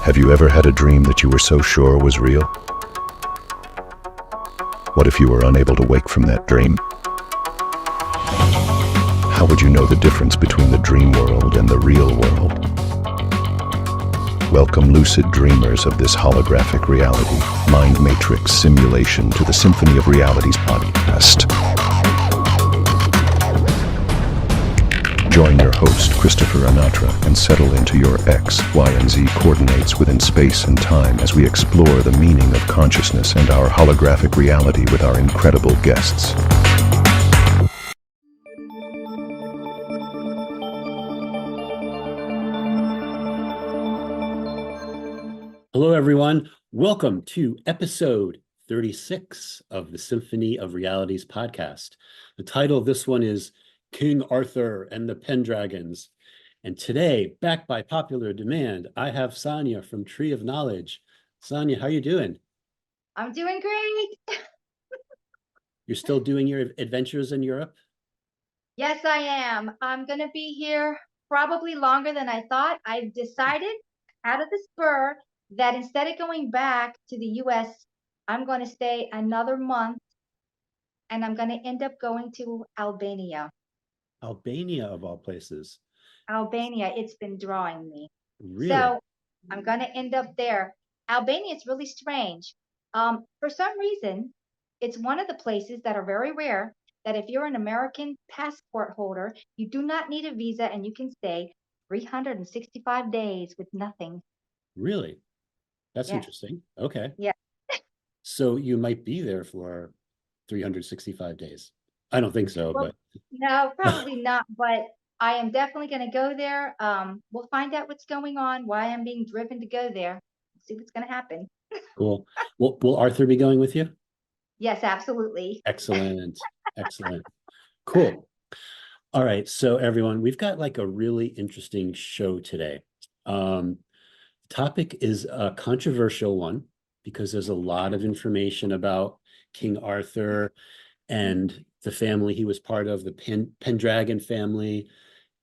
Have you ever had a dream that you were so sure was real? What if you were unable to wake from that dream? How would you know the difference between the dream world and the real world? Welcome, lucid dreamers of this holographic reality, mind matrix simulation, to the Symphony of Realities podcast. Join your host, Christopher Anatra, and settle into your X, Y, and Z coordinates within space and time as we explore the meaning of consciousness and our holographic reality with our incredible guests. Hello, everyone. Welcome to episode 36 of the Symphony of Realities podcast. The title of this one is King Arthur and the Pendragons. And today, backed by popular demand, I have Sonia from Tree of Knowledge. Sonia, how are you doing? I'm doing great. You're still doing your adventures in Europe? Yes, I am. I'm going to be here probably longer than I thought. I've decided out of the spur that instead of going back to the US, I'm going to stay another month and I'm going to end up going to Albania. Albania, of all places. Albania, it's been drawing me. Really? So I'm going to end up there. Albania is really strange. For some reason, it's one of the places that are very rare that if you're an American passport holder, you do not need a visa and you can stay 365 days with nothing. Really? That's Yes. interesting. Okay. Yeah. So you might be there for 365 days. I don't think so, Well, but no, probably not. But I am definitely going to go there. We'll find out what's going on, why I'm being driven to go there. See what's going to happen. cool. Will Arthur be going with you? Yes, absolutely. Excellent. Excellent. Cool. All right. So everyone, we've got like a really interesting show today. Topic is a controversial one because there's a lot of information about King Arthur and the family he was part of, the Pendragon family,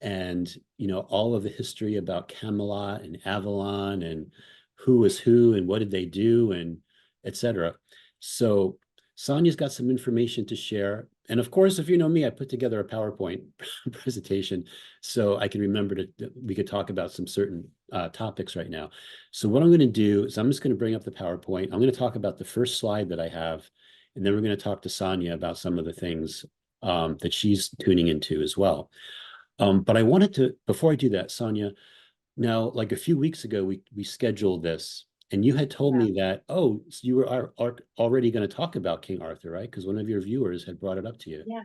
and all of the history about Camelot and Avalon and who was who and what did they do and etc. So Sonia's got some information to share. And of course, if you know me, I put together a PowerPoint presentation so I can remember we could talk about some certain topics right now. So what I'm going to do is I'm just going to bring up the PowerPoint. I'm going to talk about the first slide that I have, and then we're going to talk to Sonia about some of the things that she's tuning into as well. But I wanted to, before I do that, Sonia, now, like a few weeks ago, we scheduled this, and you had told me that, so you were already going to talk about King Arthur, right? Because one of your viewers had brought it up to you. Yeah,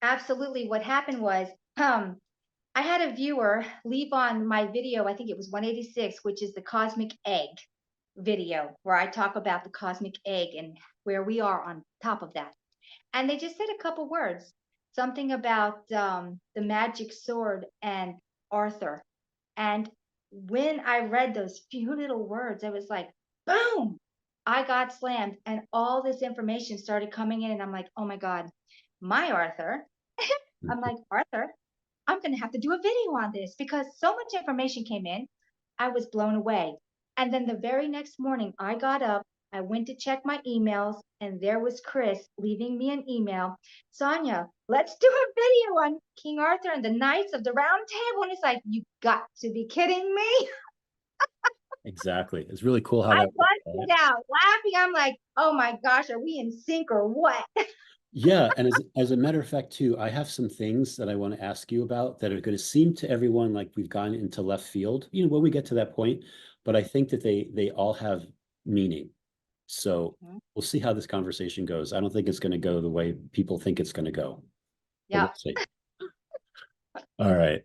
absolutely. What happened was, I had a viewer leave on my video, I think it was 186, which is the cosmic egg video, where I talk about the cosmic egg and where we are on top of that. And they just said a couple words, something about the magic sword and Arthur. And when I read those few little words, I was like, boom, I got slammed. And all this information started coming in. And I'm like, oh my God, my Arthur. I'm like, Arthur, I'm going to have to do a video on this because so much information came in. I was blown away. And then the very next morning, I got up, I went to check my emails, and there was Chris leaving me an email. Sonia, let's do a video on King Arthur and the Knights of the Round Table. And it's like, you got to be kidding me. Exactly. It's really cool how I that busted out laughing. I'm like, oh my gosh, are we in sync or what? Yeah, and as a matter of fact, too, I have some things that I want to ask you about that are going to seem to everyone like we've gone into left field, when we get to that point, but I think that they all have meaning. So we'll see how this conversation goes. I don't think it's going to go the way people think it's going to go. Yeah. We'll see. All right.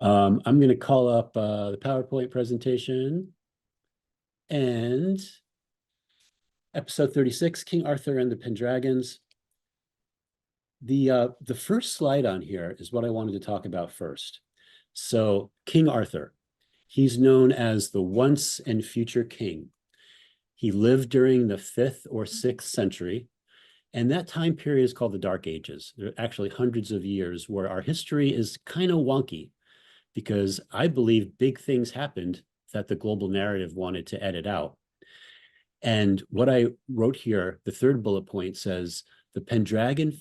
I'm going to call up the PowerPoint presentation and episode 36, King Arthur and the Pendragons. The first slide on here is what I wanted to talk about first. So King Arthur, he's known as the once and future king. He lived during the 5th or 6th century, and that time period is called the Dark Ages. There are actually hundreds of years where our history is kind of wonky because I believe big things happened that the global narrative wanted to edit out. And what I wrote here, the third bullet point says, the Pendragon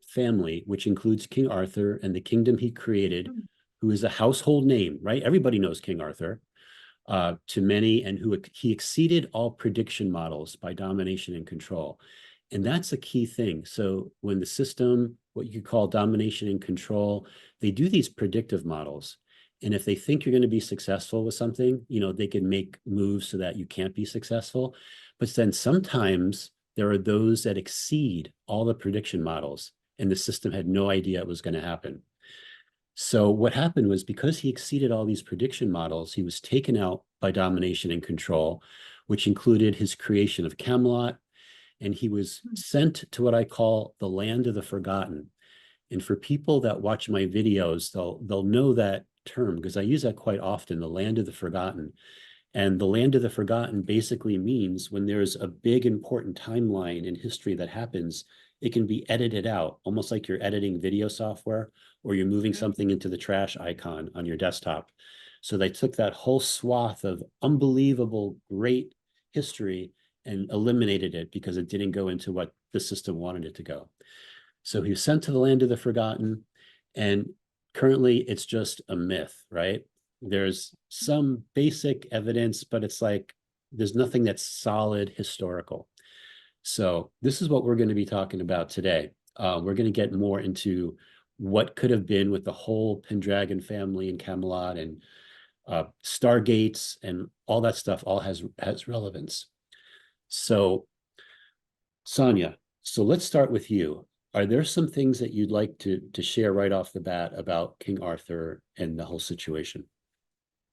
family, which includes King Arthur and the kingdom he created, who is a household name, right? Everybody knows King Arthur, to many, and who he exceeded all prediction models by domination and control. And that's a key thing. So when the system, what you call domination and control, they do these predictive models. And if they think you're going to be successful with something, they can make moves so that you can't be successful. But then sometimes there are those that exceed all the prediction models, and the system had no idea it was going to happen. So what happened was, because he exceeded all these prediction models, he was taken out by domination and control, which included his creation of Camelot, and he was sent to what I call the land of the forgotten. And for people that watch my videos, they'll know that term, because I use that quite often, the land of the forgotten. And the land of the forgotten basically means when there's a big important timeline in history that happens, it can be edited out, almost like you're editing video software, or you're moving something into the trash icon on your desktop. So they took that whole swath of unbelievable, great history and eliminated it because it didn't go into what the system wanted it to go. So he was sent to the land of the forgotten, and currently it's just a myth, right? There's some basic evidence, but it's like there's nothing that's solid historical. So this is what we're going to be talking about today. We're going to get more into what could have been with the whole Pendragon family and Camelot and Stargates and all that stuff. All has relevance. So Sonia, so let's start with you. Are there some things that you'd like to share right off the bat about King Arthur and the whole situation?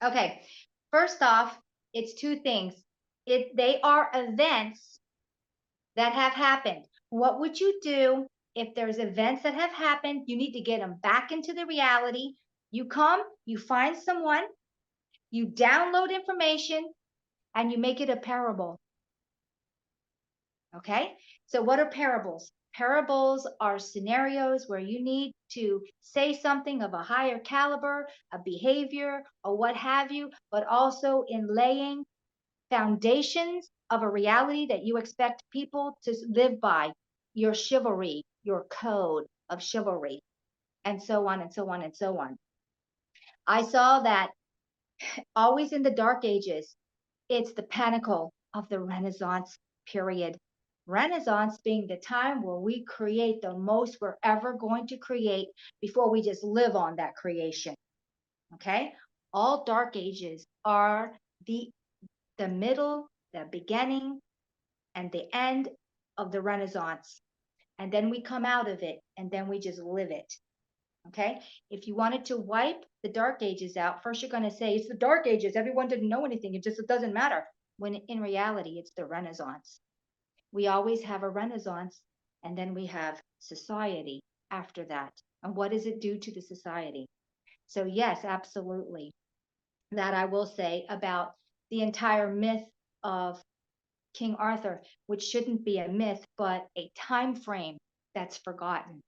Okay, first off, it's two things. They are events that have happened. What would you do if there's events that have happened? You need to get them back into the reality. You come, you find someone, you download information, and you make it a parable. Okay, so what are parables? Parables are scenarios where you need to say something of a higher caliber, a behavior, or what have you, but also in laying foundations of a reality that you expect people to live by, your chivalry, your code of chivalry, and so on and so on and so on. I saw that always in the Dark Ages, it's the pinnacle of the Renaissance period. Renaissance being the time where we create the most we're ever going to create before we just live on that creation. Okay? All Dark Ages are the middle, the beginning, and the end of the Renaissance. And then we come out of it, and then we just live it. Okay? If you wanted to wipe the Dark Ages out, first you're going to say, it's the Dark Ages. Everyone didn't know anything. It doesn't matter. When in reality, it's the Renaissance. We always have a Renaissance, and then we have society after that. And what does it do to the society? So yes, absolutely. That I will say about the entire myth of King Arthur, which shouldn't be a myth, but a time frame that's forgotten.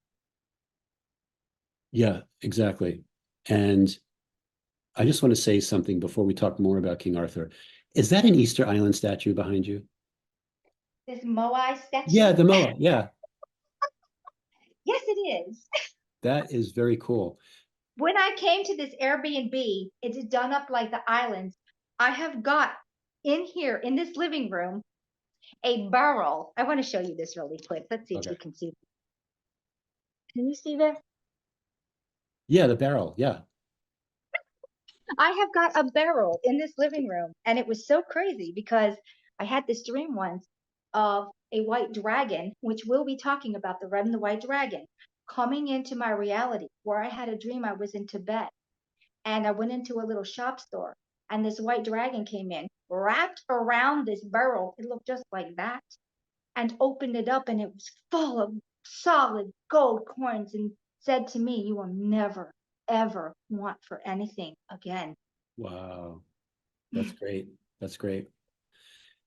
Yeah, exactly. And I just want to say something before we talk more about King Arthur. Is that an Easter Island statue behind you? This Moai statue? Yeah, the Moa. Yeah. Yes, it is. That is very cool. When I came to this Airbnb, it's done up like the islands. I have got in here in this living room a barrel. I want to show you this really quick. Let's see if you can see. Can you see this? Yeah, the barrel. Yeah. I have got a barrel in this living room, and it was so crazy because I had this dream once of a white dragon, which we'll be talking about, the red and the white dragon, coming into my reality, where I had a dream I was in Tibet, and I went into a little shop store, and this white dragon came in, wrapped around this barrel. It looked just like that, and opened it up, and it was full of solid gold coins, and said to me, "You will never, ever want for anything again." Wow. That's great. That's great.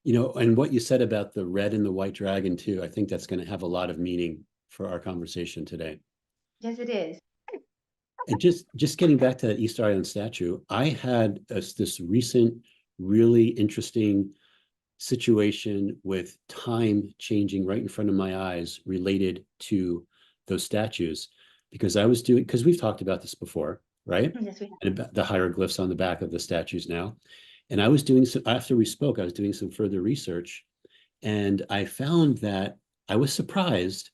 And what you said about the red and the white dragon too, I think that's going to have a lot of meaning for our conversation today. Yes, it is. And just getting back to that Easter Island statue, I had this recent really interesting situation with time changing right in front of my eyes related to those statues. Because I was doing, because we've talked about this before, right? Yes, we have. And about the hieroglyphs on the back of the statues now. And I was doing some, after we spoke, I was doing some further research, and I found that I was surprised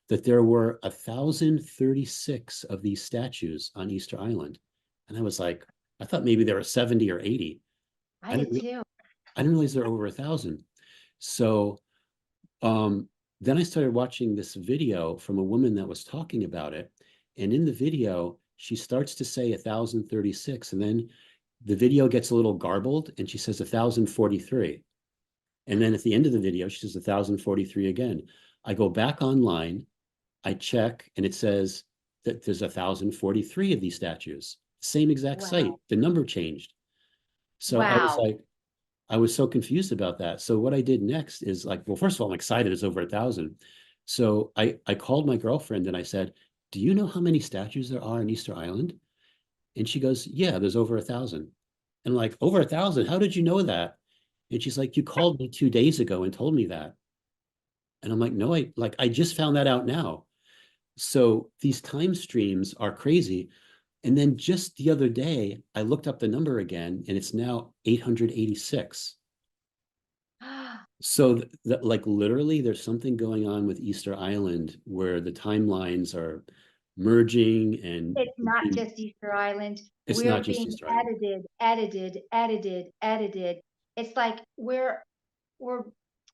that there were 1,036 of these statues on Easter Island. And I was like, I thought maybe there were 70 or 80. I I did didn't, too. I didn't realize there were over 1,000. So um, then I started watching this video from a woman that was talking about it. And in the video, she starts to say 1,036. And then the video gets a little garbled and she says 1,043. And then at the end of the video, she says 1,043 again. I go back online, I check, and it says that there's 1,043 of these statues. Same exact site. Wow. The number changed. So I was Wow. like, I was so confused about that. So what I did next is like, well, first of all, I'm excited it's over 1,000. So I called my girlfriend and I said, do you know how many statues there are in Easter Island? And she goes, yeah, there's over 1,000. And like, over 1,000? How did you know that? And she's like, you called me 2 days ago and told me that. And I'm like, no, I just found that out now. So these time streams are crazy. And then just the other day, I looked up the number again, and it's now 886. So like literally, there's something going on with Easter Island where the timelines are merging, and It's not just Easter Island. it's We're not just being Easter Island. edited. It's like we're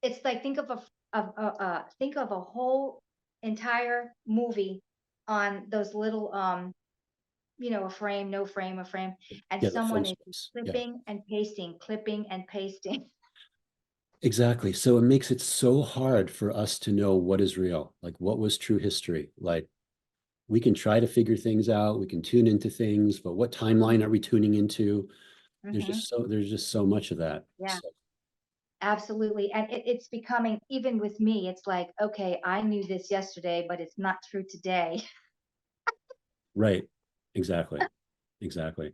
it's like think of a whole entire movie on those little a frame, no frame, a frame, and Yeah, the film someone is strips. Yeah. clipping and pasting. Exactly. So it makes it so hard for us to know what is real, like what was true history. Like we can try to figure things out, we can tune into things, but what timeline are we tuning into? Hmm. There's just so much of that. Yeah, So, absolutely. And it's becoming, even with me, it's like, okay, I knew this yesterday, but it's not true today. right. Exactly. Exactly.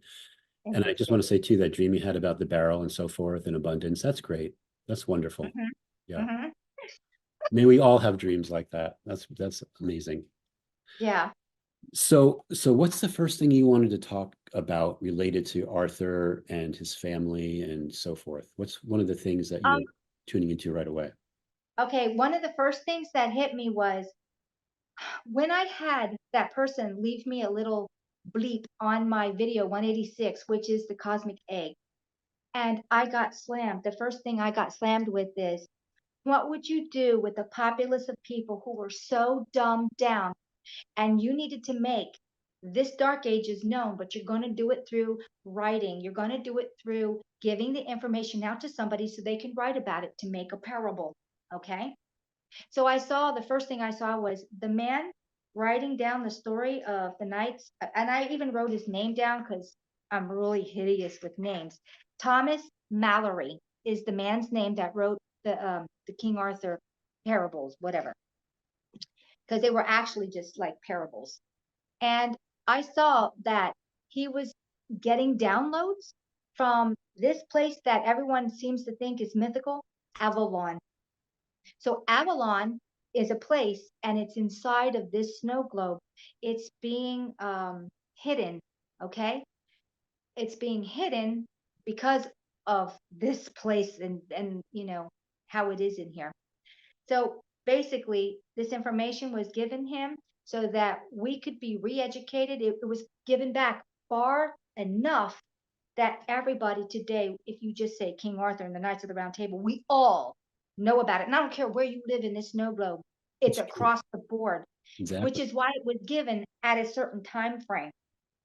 And I just Interesting. want to say too, that dream you had about the barrel and so forth and abundance, that's great. That's wonderful. Hmm. Yeah. Hmm. May we all have dreams like that. That's amazing. Yeah. So what's the first thing you wanted to talk about related to Arthur and his family and so forth? What's one of the things that you Um, were tuning into right away? okay, one of the first things that hit me was when I had that person leave me a little bleep on my video 186, which is the cosmic egg, and I got slammed. The first thing I got slammed with is, what would you do with a populace of people who were so dumbed down and you needed to make this dark ages known, but you're going to do it through writing. You're going to do it through giving the information out to somebody so they can write about it to make a parable. Okay. So the first thing I saw was the man writing down the story of the knights. And I even wrote his name down because I'm really hideous with names. Thomas Mallory is the man's name that wrote the King Arthur parables, whatever, because they were actually just like parables. And I saw that he was getting downloads from this place that everyone seems to think is mythical, Avalon. So Avalon is a place and it's inside of this snow globe. It's being hidden, okay? It's being hidden because of this place and how it is in here. So basically, this information was given him so that we could be re-educated. It was given back far enough that everybody today, if you just say King Arthur and the Knights of the Round Table, we all know about it. And I don't care where you live in this snow globe, it's It's true. across the board, which Exactly. is why it was given at a certain time frame.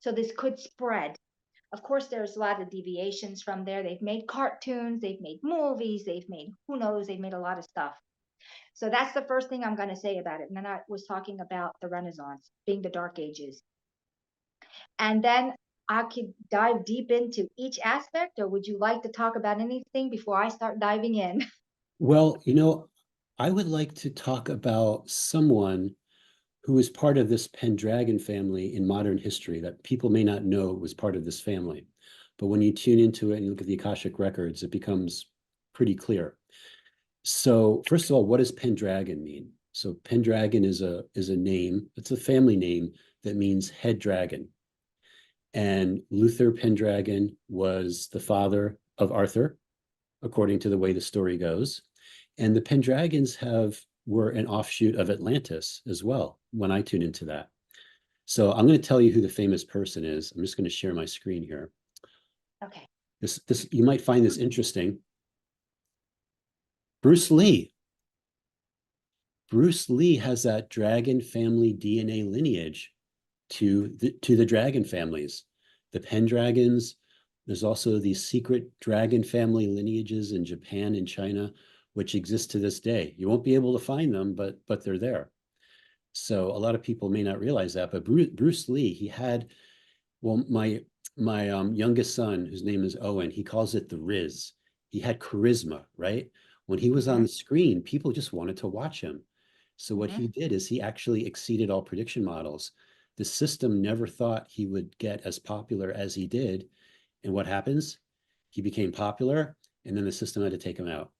So this could spread. Of course, there's a lot of deviations from there. They've made cartoons, they've made movies, they've made who knows, they've made a lot of stuff. So that's the first thing I'm going to say about it. And then I was talking about the Renaissance being the Dark Ages. And then I could dive deep into each aspect, or would you like to talk about anything before I start diving in? Well, I would like to talk about someone who is part of this Pendragon family in modern history that people may not know was part of this family. but when you tune into it and you look at the Akashic records, it becomes pretty clear. So first of all, what does Pendragon mean? So Pendragon is a name, it's a family name that means head dragon. And Luther Pendragon was the father of Arthur, according to the way the story goes. And the Pendragons were an offshoot of Atlantis as well, when I tune into that. So I'm going to tell you who the famous person is. I'm just going to share my screen here. Okay. This you might find this interesting. Bruce Lee. Bruce Lee has that dragon family DNA lineage to the dragon families, the Pendragons. There's also these secret dragon family lineages in Japan and China, which exist to this day. You won't be able to find them, but they're there. So a lot of people may not realize that, but Bruce Lee, he had, well, my youngest son, whose name is Owen, he calls it the Riz. He had charisma, right? When he was on the screen, people just wanted to watch him. So what he did is he actually exceeded all prediction models. The system never thought he would get as popular as he did. And what happens? He became popular, and then the system had to take him out.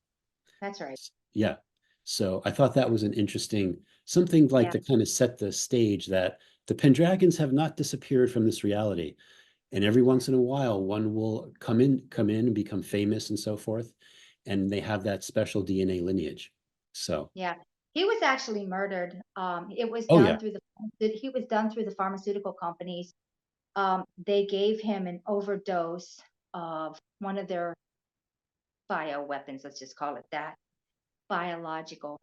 That's right. Yeah. So I thought that was an interesting, something like Yeah. to kind of set the stage that the Pendragons have not disappeared from this reality. And every once in a while, one will come in and become famous and so forth. And they have that special DNA lineage. So, Yeah. He was actually murdered. It was oh done yeah. through he was done through the pharmaceutical companies. They gave him an overdose of one of their bioweapons, let's just call it that, biological.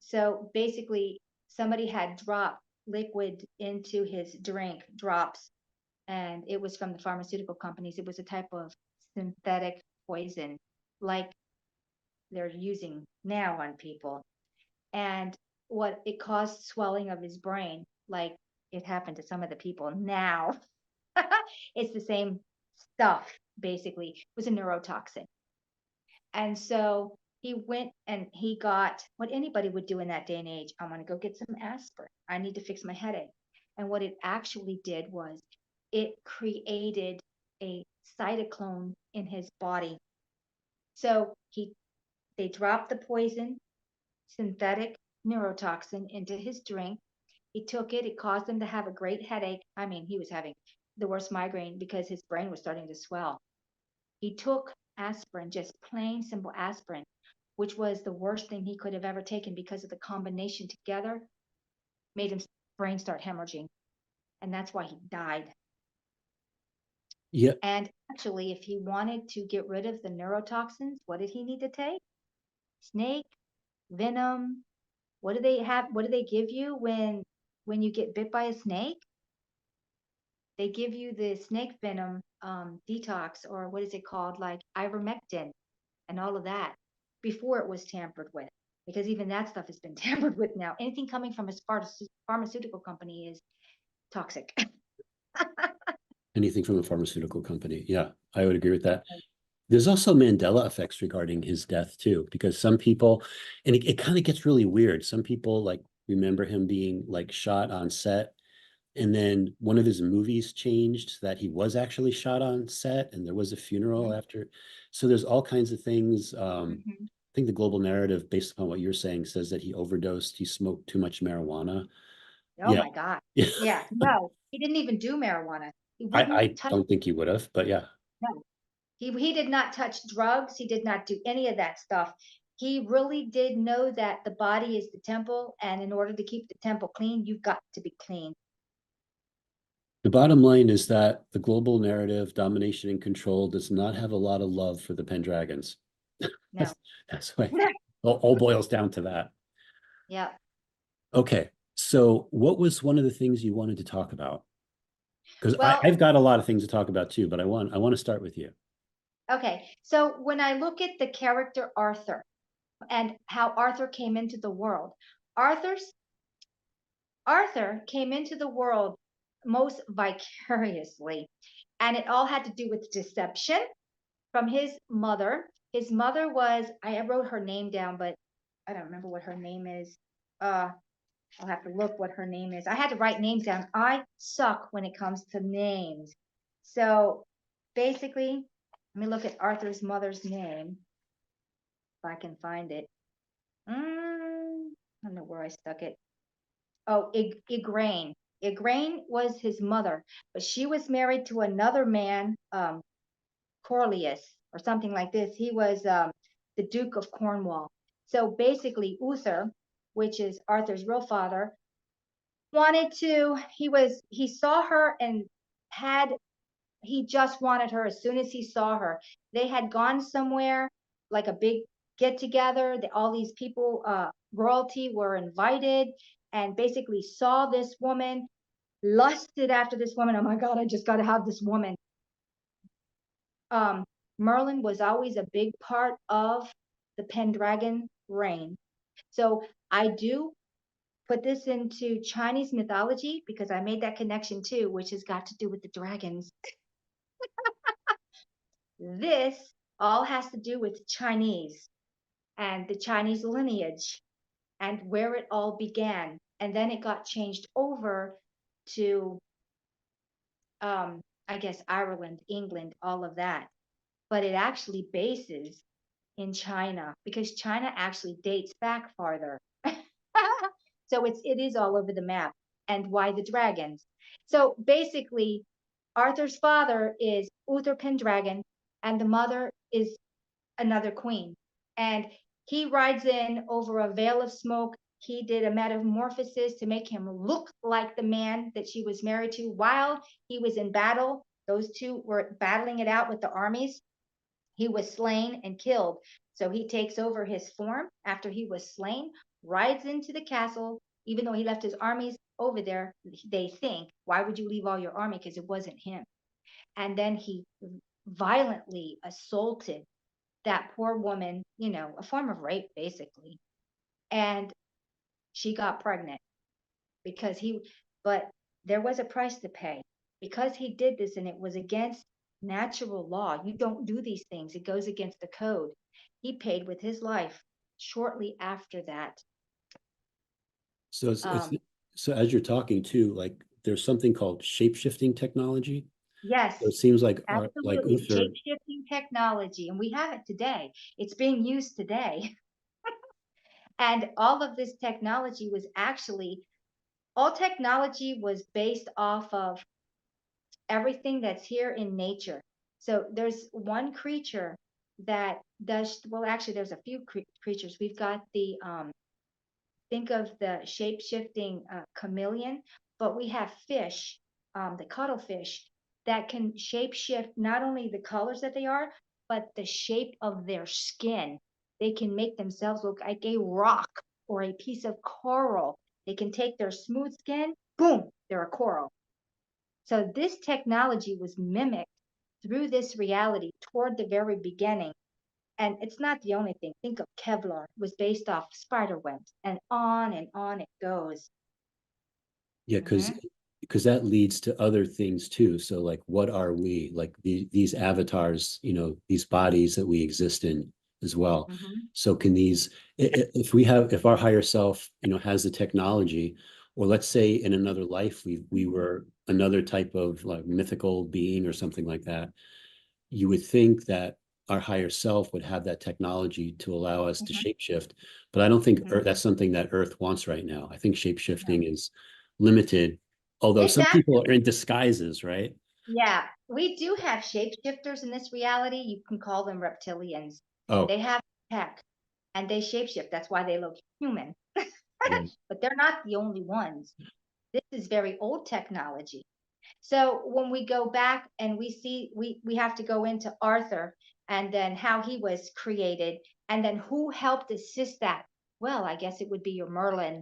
So basically, somebody had dropped liquid into his drink, drops, and it was from the pharmaceutical companies. It was a type of synthetic poison, like they're using now on people. And what it caused swelling of his brain, like it happened to some of the people now. It's the same stuff, basically. It was a neurotoxin. And so he went and he got what anybody would do in that day and age. I'm going to go get some aspirin. I need to fix my headache. And what it actually did was it created a cytoclone in his body. So they dropped the poison, synthetic neurotoxin, into his drink. He took it. It caused him to have a great headache. I mean, he was having the worst migraine because his brain was starting to swell. He took aspirin, just plain simple aspirin, which was the worst thing he could have ever taken because of the combination together made his brain start hemorrhaging. And that's why he died. Yeah. And actually, if he wanted to get rid of the neurotoxins, what did he need to take? Snake, venom. What do they have? What do they give you when you get bit by a snake? They give you the snake venom detox, or what is it called, like ivermectin and all of that, before it was tampered with, because even that stuff has been tampered with now. Anything coming from a pharmaceutical company is toxic. Anything from a pharmaceutical company. Yeah, I would agree with that. There's also Mandela effects regarding his death too, because some people, and it kind of gets really weird. Some people like remember him being like shot on set, and then one of his movies changed so that he was actually shot on set, and there was a funeral after. So there's all kinds of things. Mhm. I think the global narrative, based upon what you're saying, says that he overdosed, he smoked too much marijuana. Oh Yeah. my God. Yeah. Yeah, no, he didn't even do marijuana. He I wouldn't touch. don't think he would have, but yeah. No, he did not touch drugs. He did not do any of that stuff. He really did know that the body is the temple, and in order to keep the temple clean, you've got to be clean. The bottom line is that the global narrative, domination and control, does not have a lot of love for the Pendragons. No. That's that's why it all boils down to that. Yeah. Okay, so what was one of the things you wanted to talk about? Because Well, I've got a lot of things to talk about too, but I want to start with you. okay. So when I look at the character Arthur and how Arthur came into the world, Arthur's Arthur came into the world most vicariously, and it all had to do with deception from his mother. His mother was, I wrote her name down, but I don't remember what her name is. I'll have to look what her name is. I had to write names down. I suck when it comes to names. So basically, let me look at Arthur's mother's name, if I can find it. I don't know where I stuck it. Oh, Igraine. Igraine was his mother, but she was married to another man, Corlius or something like this. He was the Duke of Cornwall. So basically, Uther, which is Arthur's real father, wanted to. He saw her and had he just wanted her as soon as he saw her. They had gone somewhere like a big get together. All these people, royalty, were invited and basically saw this woman, lusted after this woman. Oh my God, I just got to have this woman. Merlin was always a big part of the Pendragon reign. So I do put this into Chinese mythology because I made that connection too, which has got to do with the dragons. This all has to do with Chinese and the Chinese lineage and where it all began. And then it got changed over to, I guess, Ireland, England, all of that. But it actually bases in China because China actually dates back farther. So it is all over the map. And why the dragons? So basically, Arthur's father is Uther Pendragon, and the mother is another queen. And he rides in over a veil of smoke. He did a metamorphosis to make him look like the man that she was married to while he was in battle. Those two were battling it out with the armies. He was slain and killed. So he takes over his form after he was slain, rides into the castle, even though he left his armies over there. They think, why would you leave all your army? Because it wasn't him. And then he violently assaulted that poor woman, a form of rape, basically. And she got pregnant but there was a price to pay because he did this and it was against natural law. You don't do these things, it goes against the code. He paid with his life shortly after that. So Um, so as you're talking too, like there's something called shape-shifting technology. yes, So it seems like absolutely. Uther. Shape-shifting technology, and we have it today. It's being used today. And all of this technology was actually, all technology was based off of everything that's here in nature. So there's one creature that does, well, actually, there's a few creatures. We've got think of the shape shifting chameleon, but we have fish, the cuttlefish, that can shape shift not only the colors that they are, but the shape of their skin. They can make themselves look like a rock or a piece of coral. They can take their smooth skin, boom, they're a coral. So this technology was mimicked through this reality toward the very beginning. And it's not the only thing. Think of Kevlar, was based off spider webs, and on it goes. Yeah, Hmm. because that leads to other things too. So like, what are we? Like these avatars, these bodies that we exist in as well. Hmm. So can these, if our higher self, has the technology, or let's say in another life we were another type of like mythical being or something like that, you would think that our higher self would have that technology to allow us to Hmm. shapeshift. But I don't think Hmm. that's something that Earth wants right now. I think No. shapeshifting is limited, although It's some people are actually, in disguises, right? yeah, we do have shapeshifters in this reality. You can call them reptilians. Oh, They have tech and they shapeshift. That's why they look human. right. But they're not the only ones. This is very old technology. So when we go back and we see, we have to go into Arthur and then how he was created and then who helped assist that. Well, I guess it would be your Merlin.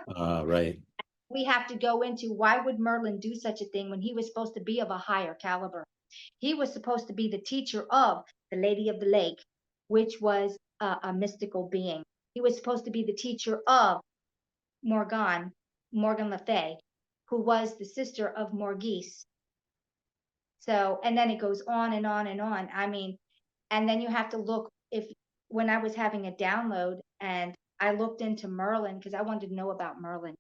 Right. We have to go into why would Merlin do such a thing when he was supposed to be of a higher caliber? He was supposed to be the teacher of the Lady of the Lake, which was a mystical being. He was supposed to be the teacher of Morgan Le Fay, who was the sister of Morgause. So, and then it goes on and on and on. I mean, and then you have to look if when I was having a download and I looked into Merlin because I wanted to know about Merlin.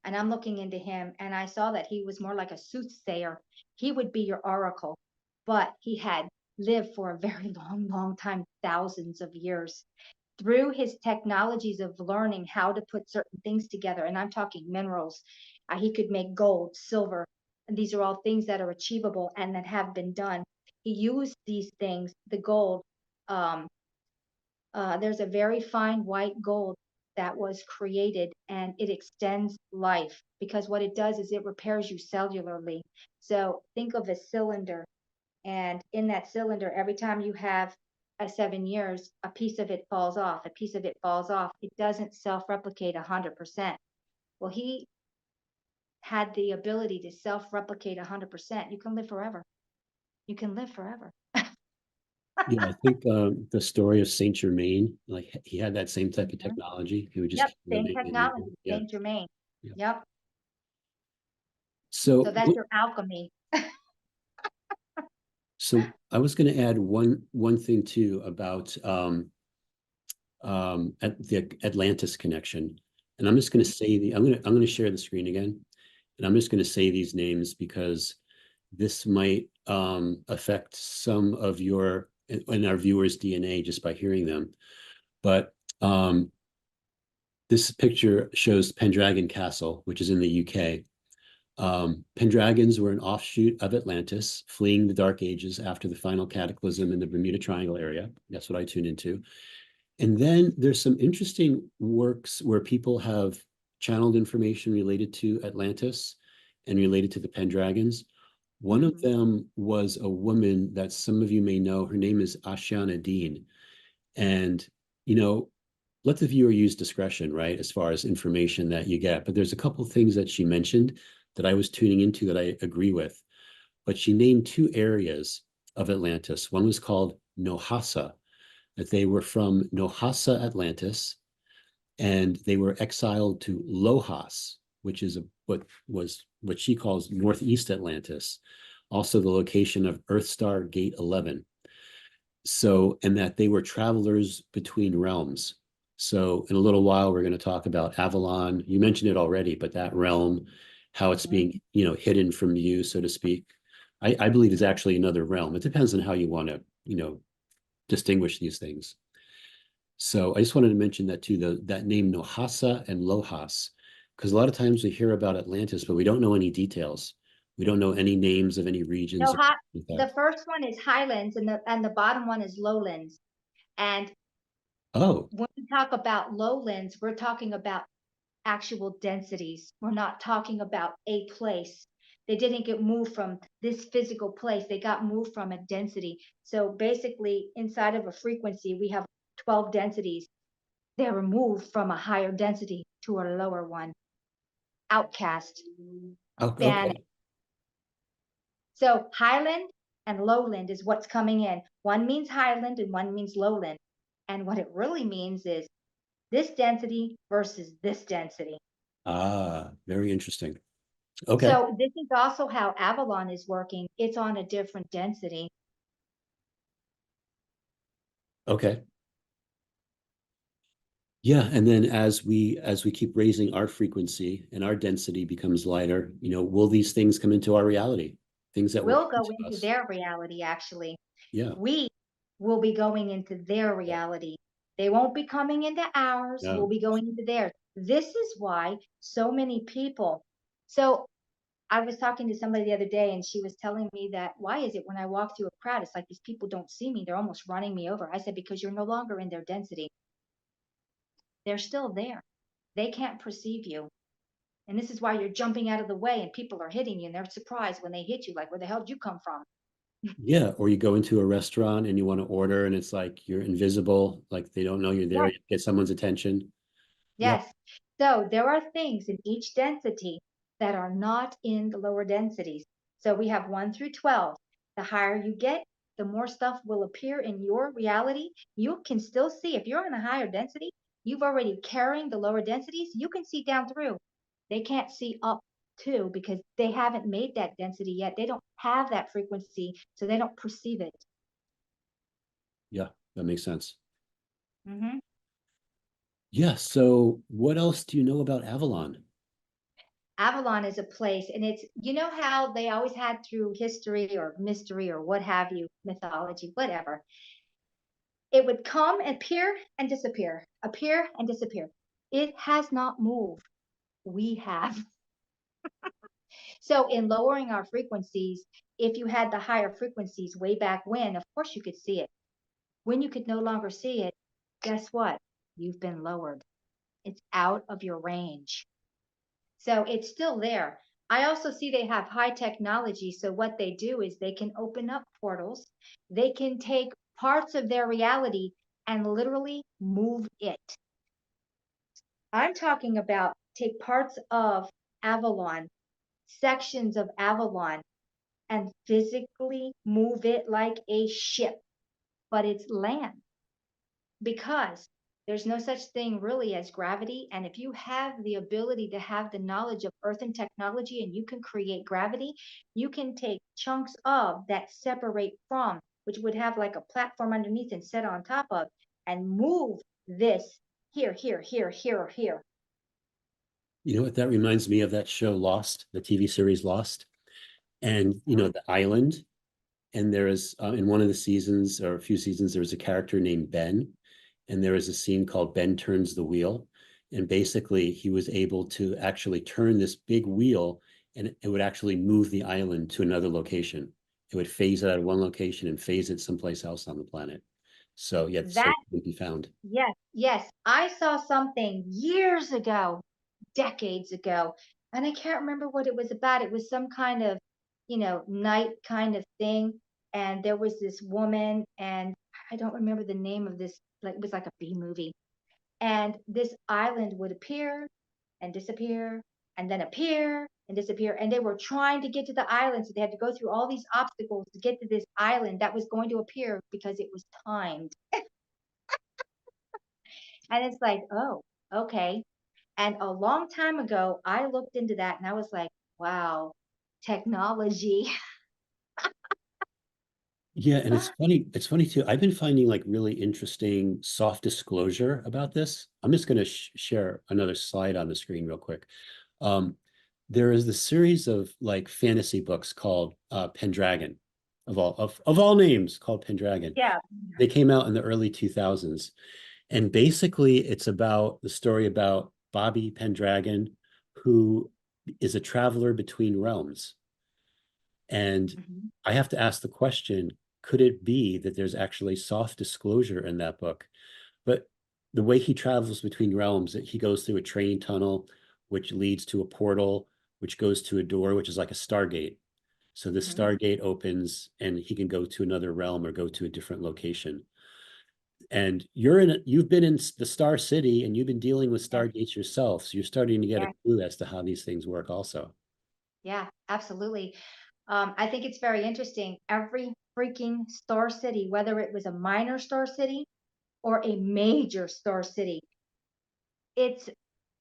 And I'm looking into him, and I saw that he was more like a soothsayer. He would be your oracle, but he had lived for a very long, long time, thousands of years. Through his technologies of learning how to put certain things together, and I'm talking minerals, he could make gold, silver, and these are all things that are achievable and that have been done. He used these things, the gold. Um, there's a very fine white gold that was created, and it extends life because what it does is it repairs you cellularly. So think of a cylinder, and in that cylinder, every time you have a 7 years, a piece of it falls off, a piece of it falls off. It doesn't self-replicate 100%. Well, he had the ability to self-replicate 100%. You can live forever. You can live forever. Yeah, I think the story of Saint Germain, like he had that same type of Mhm. technology. He would just Yep, keep same living and living. technology, Yeah, Saint Germain. yeah. Yep. So So, that's your alchemy. so I was going to add one thing too about at the Atlantis connection, and I'm just going to say I'm going to share the screen again, and I'm just going to say these names because this might affect some of your and our viewers' DNA just by hearing them. But this picture shows Pendragon Castle, which is in the UK. Pendragons were an offshoot of Atlantis, fleeing the Dark Ages after the final cataclysm in the Bermuda Triangle area. That's what I tune into. And then there's some interesting works where people have channeled information related to Atlantis and related to the Pendragons. One of Mhm. them was a woman that some of you may know. Her name is Ashana Dean. And, you know, let the viewer use discretion, right, as far as information that you get. But there's a couple of things that she mentioned that I was tuning into that I agree with. But she named two areas of Atlantis. One was called Nohasa, that they were from Nohasa, Atlantis, and they were exiled to Lohas, which is what she calls Northeast Atlantis, also the location of Earthstar Gate 11. So, and that they were travelers between realms. So, in a little while, we're going to talk about Avalon. You mentioned it already, but that realm, how it's Mhm. being, hidden from view, so to speak. I believe is actually another realm. It depends on how you want to, distinguish these things. So I just wanted to mention that too, that name Nohasa and Lohas, because a lot of times we hear about Atlantis, but we don't know any details. We don't know any names of any regions No, or like that. the first one is highlands, and the bottom one is lowlands. And Oh, when we talk about lowlands, we're talking about actual densities. We're not talking about a place. They didn't get moved from this physical place. They got moved from a density. So basically, inside of a frequency, we have 12 densities. They were moved from a higher density to a lower one. Outcast, okay. banished. So highland and lowland is what's coming in. One means highland and one means lowland. And what it really means is this density versus this density. Ah, very interesting. Okay. So this is also how Avalon is working. It's on a different density. Okay. Yeah, and then as we keep raising our frequency and our density becomes lighter, will these things come into our reality? Things that were We'll hidden go to into us. their reality, actually. Yeah. We will be going into their Yeah. reality. They won't be coming into ours. We'll No. be going into theirs. This is why so many people. So I was talking to somebody the other day, and she was telling me that why is it when I walk through a crowd, it's like these people don't see me. They're almost running me over. I said, because you're no longer in their density. They're still there. They can't perceive you. And this is why you're jumping out of the way and people are hitting you and they're surprised when they hit you, like, where the hell did you come from? Yeah, or you go into a restaurant and you want to order and it's like you're invisible, like they don't know you're there, Yes, you get someone's attention. Yeah. yes. So there are things in each density that are not in the lower densities. So we have 1 through 12. The higher you get, the more stuff will appear in your reality. You can still see if you're in a higher density, you've already carrying the lower densities, you can see down through. They can't see up too because they haven't made that density yet. They don't have that frequency, so they don't perceive it. Yeah, that makes sense. Mhm. Yeah, so what else do you know about Avalon? Avalon is a place, and it's, you know how they always had through history or mystery or what have you, mythology, whatever. It would come, appear, and disappear, appear and disappear. It has not moved. We have. So, in lowering our frequencies, if you had the higher frequencies way back when, of course you could see it. When you could no longer see it, guess what? You've been lowered. It's out of your range. So it's still there. I also see they have high technology. So what they do is they can open up portals. They can take parts of their reality and literally move it. I'm talking about take parts of Avalon, sections of Avalon, and physically move it like a ship, but it's land, because there's no such thing really as gravity. And if you have the ability to have the knowledge of earth and technology and you can create gravity, you can take chunks of that separate from, which would have like a platform underneath and set on top of, and move this here, here, here, here, here. You know what that reminds me of? That show Lost, the TV series Lost. And, you know, the island. And there is, in one of the seasons or a few seasons, there was a character named Ben. And there is a scene called Ben Turns the Wheel. And basically, he was able to actually turn this big wheel, and it would actually move the island to another location. It would phase it out of one location and phase it someplace else on the planet. So, yeah, so That, it can be found. yes, yes. I saw something years ago, decades ago, and I can't remember what it was about. It was some kind of, night kind of thing. And there was this woman, and I don't remember the name of this, like it was like a B movie. And this island would appear and disappear and then appear and disappear. And they were trying to get to the island. So they had to go through all these obstacles to get to this island that was going to appear because it was timed. And it's like, oh, okay. And a long time ago, I looked into that and I was like, wow, technology. Yeah, and it's funny. It's funny too. I've been finding like really interesting soft disclosure about this. I'm just going to share another slide on the screen real quick. Um, there is the series of like fantasy books called Pendragon, of all names, called Pendragon. Yeah. They came out in the early 2000s, and basically it's about the story about Bobby Pendragon, who is a traveler between realms. And Mhm. I have to ask the question, could it be that there's actually soft disclosure in that book? But the way he travels between realms, that he goes through a train tunnel, which leads to a portal, which goes to a door, which is like a stargate. So the Mhm. stargate opens and he can go to another realm or go to a different location. And you've been in the Star City and you've been dealing with Yeah. stargates yourself. So you're starting to get a Yeah. clue as to how these things work also. Yeah, absolutely. I think it's very interesting. Every freaking star city, whether it was a minor star city or a major star city, it's,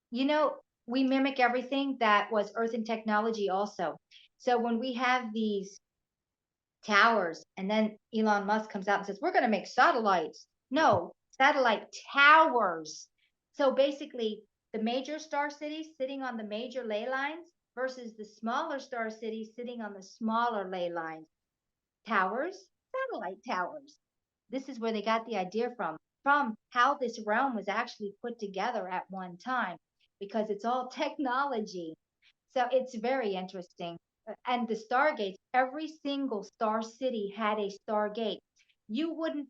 you know, we mimic everything that was Earth and technology also. So when we have these towers, and then Elon Musk comes out and says, we're going to make satellites. No, satellite towers. So basically, the major star cities sitting on the major ley lines versus the smaller star cities sitting on the smaller ley lines. Towers, satellite towers. This is where they got the idea from how this realm was actually put together at one time, because it's all technology. So it's very interesting. And the stargates, every single star city had a stargate. You wouldn't,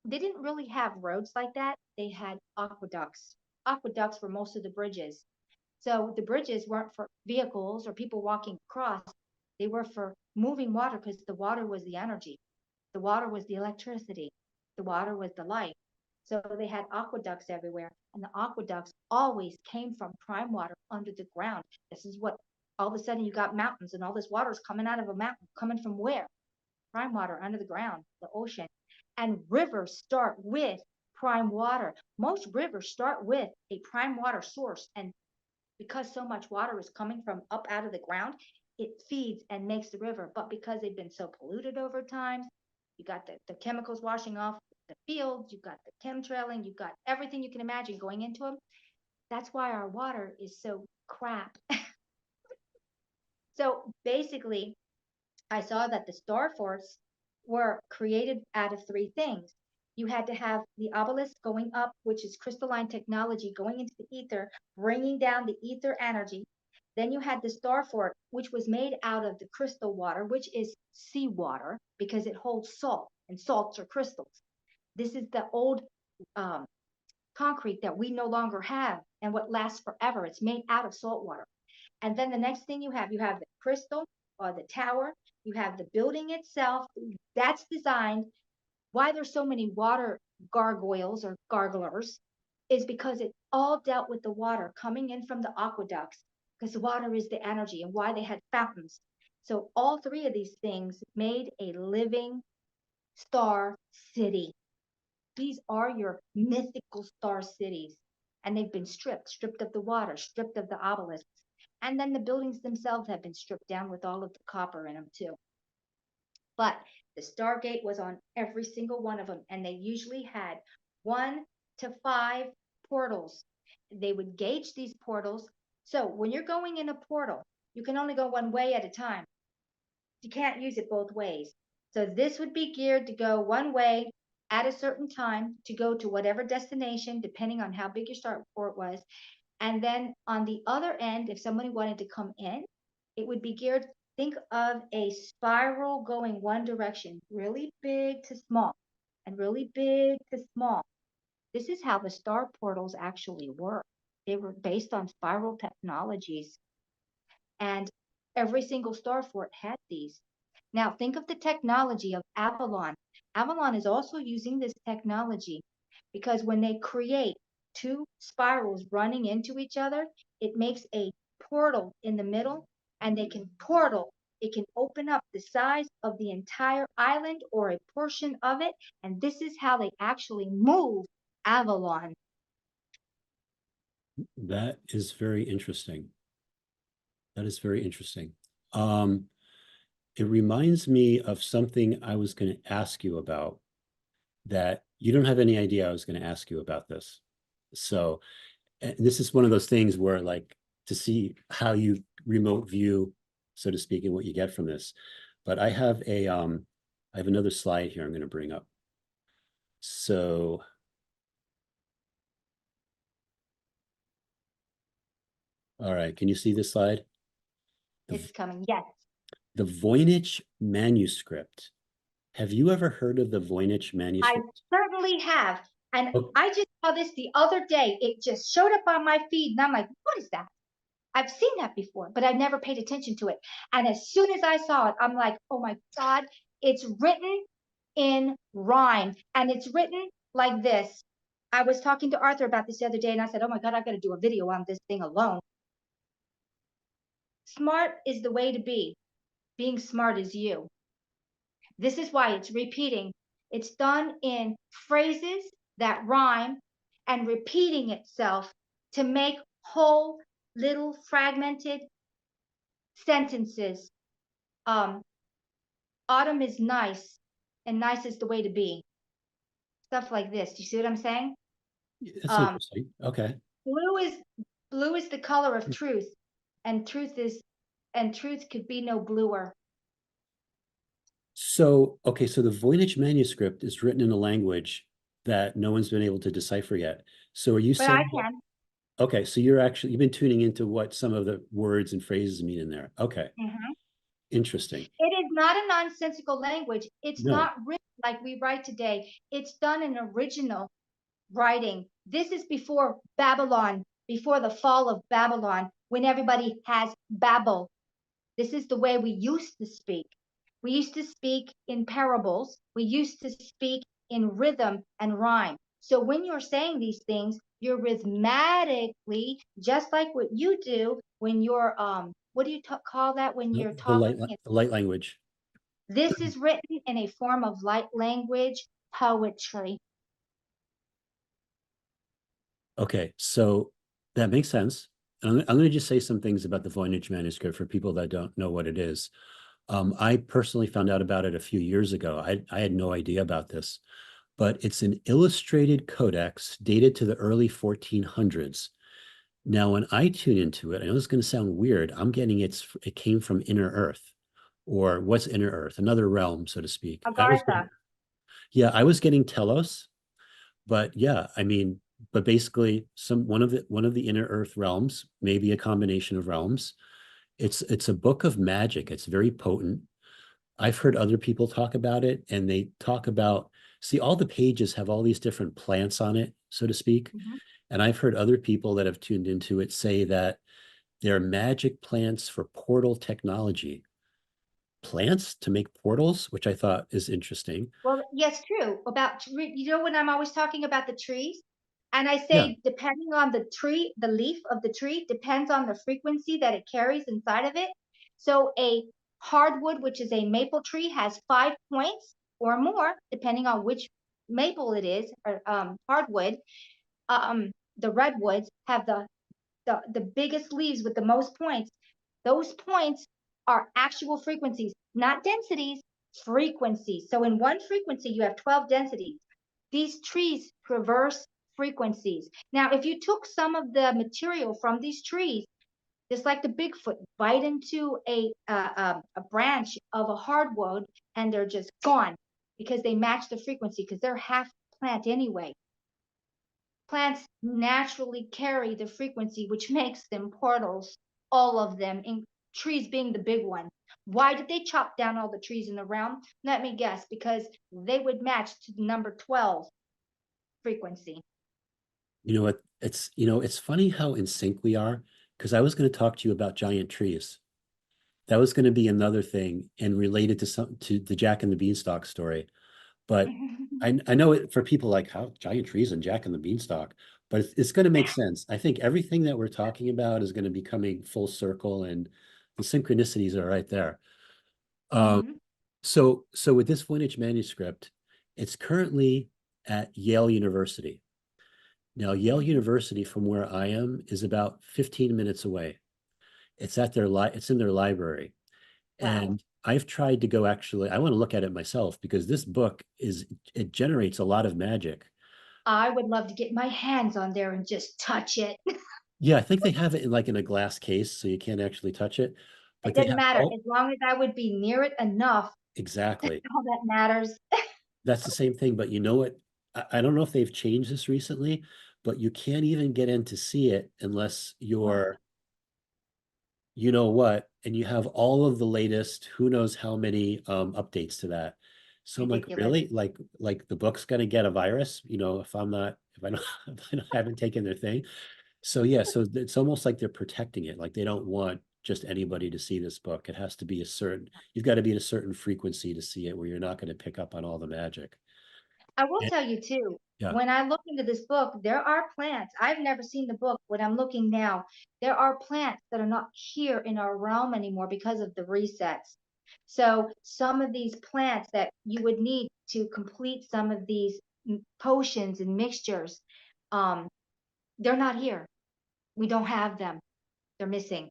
they didn't really have roads like that. They had aqueducts. Aqueducts were most of the bridges. So the bridges weren't for vehicles or people walking across. They were for moving water, because the water was the energy. The water was the electricity. The water was the light. So they had aqueducts everywhere. And the aqueducts always came from prime water under the ground. This is what, all of a sudden you got mountains and all this water is coming out of a mountain. Coming from where? Prime water under the ground, the ocean. And rivers start with prime water. Most rivers start with a prime water source. And because so much water is coming from up out of the ground, it feeds and makes the river. But because they've been so polluted over time, you got the chemicals washing off the fields, you've got the chemtrailing, you've got everything you can imagine going into them. That's why our water is so crap. So basically, I saw that the star forts were created out of three things. You had to have the obelisk going up, which is crystalline technology going into the ether, bringing down the ether energy. Then you had the star fort, which was made out of the crystal water, which is seawater because it holds salt, and salts are crystals. This is the old um, concrete that we no longer have and what lasts forever. It's made out of salt water. And then the next thing you have the crystal or the tower, you have the building itself that's designed. Why there's so many water gargoyles or garglers is because it all dealt with the water coming in from the aqueducts, because water is the energy and why they had fountains. So all three of these things made a living star city. These are your mythical star cities. And they've been stripped of the water, stripped of the obelisks. And then the buildings themselves have been stripped down with all of the copper in them too. But the Stargate was on every single one of them. And they usually had 1 to 5 portals. They would gauge these portals. So when you're going in a portal, you can only go one way at a time. You can't use it both ways. So this would be geared to go one way at a certain time to go to whatever destination, depending on how big your starport was. And then on the other end, if somebody wanted to come in, it would be geared. Think of a spiral going one direction, really big to small, and really big to small. This is how the star portals actually work. They were based on spiral technologies. And every single star fort had these. Now think of the technology of Avalon. Avalon is also using this technology because when they create two spirals running into each other, it makes a portal in the middle, and they can portal. It can open up the size of the entire island or a portion of it, and this is how they actually move Avalon. That is very interesting. That is very interesting. It reminds me of something I was going to ask you about that you don't have any idea I was going to ask you about this. So this is one of those things where, like, to see how you remote view, so to speak, and what you get from this. But I have another slide here I'm going to bring up. So all right, can you see this slide? It's coming, yes. The Voynich manuscript. Have you ever heard of the Voynich I manuscript? certainly have. And Oh. I just saw this the other day. It just showed up on my feed, and I'm like, what is that? I've seen that before, but I've never paid attention to it. And as soon as I saw it, I'm like, oh my God, it's written in rhyme. And it's written like this. I was talking to Arthur about this the other day, and I said, oh my God, I've got to do a video on this thing alone. Smart is the way to be. Being smart is you. This is why it's repeating. It's done in phrases that rhyme and repeating itself to make whole little fragmented sentences. Autumn is nice, and nice is the way to be. Stuff like this. Do you see what I'm saying? That's interesting. Okay. Blue is the color of truth, and truth could be no bluer. So, okay, so the Voynich manuscript is written in a language that no one's been able to decipher yet. So are you But saying I can. Okay, so you've been tuning into what some of the words and phrases mean in there. Okay. Interesting. It is not a nonsensical language. It's No. not written like we write today. It's done in original writing. This is before Babylon, before the fall of Babylon, when everybody has babble. This is the way we used to speak. We used to speak in parables. We used to speak in rhythm and rhyme. So when you're saying these things, you're rhythmatically, just like what you do when you're, what do you call that when you're talking? The light language. This is written in a form of light language poetry. Okay, so that makes sense. I'm going to just say some things about the Voynich manuscript for people that don't know what it is. I personally found out about it a few years ago. I had no idea about this, but it's an illustrated codex dated to the early 1400s. Now, when I tune into it, I know it's going to sound weird. I'm getting it came from inner earth, or what's inner earth, another realm, so to speak. I was Agartha. getting, yeah, I was getting Telos, but yeah, I mean, but basically some one of the inner earth realms, maybe a combination of realms. It's a book of magic. It's very potent. I've heard other people talk about it, and they talk about, see, all the pages have all these different plants on it, so to speak. Mhm. And I've heard other people that have tuned into it say that they're magic plants for portal technology. Plants to make portals, which I thought is interesting. Well, yes, true. You know, when I'm always talking about the trees, and I Yeah. say, depending on the tree, the leaf of the tree depends on the frequency that it carries inside of it. So a hardwood, which is a maple tree, has 5 points or more, depending on which maple it is, or hardwood. The redwoods have the biggest leaves with the most points. Those points are actual frequencies, not densities, frequencies. So in one frequency, you have 12 densities. These trees traverse frequencies. Now, if you took some of the material from these trees, just like the Bigfoot, bite into a branch of a hardwood, and they're just gone because they match the frequency because they're half plant anyway. Plants naturally carry the frequency, which makes them portals, all of them, in trees being the big one. Why did they chop down all the trees in the realm? Let me guess, because they would match to the number 12 frequency. You know what? It's funny how in sync we are, because I was going to talk to you about giant trees. That was going to be another thing and related to the Jack and the Beanstalk story. But I know it for people like how giant trees and Jack and the Beanstalk, but it's going to make sense. I think everything that we're talking about is going to be coming full circle, and the synchronicities are right there. Um, Mhm. so with this Voynich manuscript, it's currently at Yale University. Now, Yale University, from where I am, is about 15 minutes away. It's in their library. Wow. And I've tried to go actually, I want to look at it myself because this book it generates a lot of magic. I would love to get my hands on there and just touch it. Yeah, I think they have it in like in a glass case, so you can't actually touch it. It But they doesn't have matter. all As long as I would be near it enough, exactly. all that matters. That's the same thing. But you know what? I don't know if they've changed this recently, but you can't even get in to see it unless you're you know what, and you have all of the latest, who knows how many updates to that. So I'm like, Ridiculous. really? Like the book's gonna get a virus, if I'm not, if I don't, if I haven't taken their thing. So yeah, so it's almost like they're protecting it. Like they don't want just anybody to see this book. It has to be you've got to be at a certain frequency to see it where you're not going to pick up on all the magic. I will And- tell you too, yeah, when I look into this book, there are plants. I've never seen the book, but I'm looking now. There are plants that are not here in our realm anymore because of the resets. So some of these plants that you would need to complete some of these potions and mixtures, um, they're not here. We don't have them. They're missing.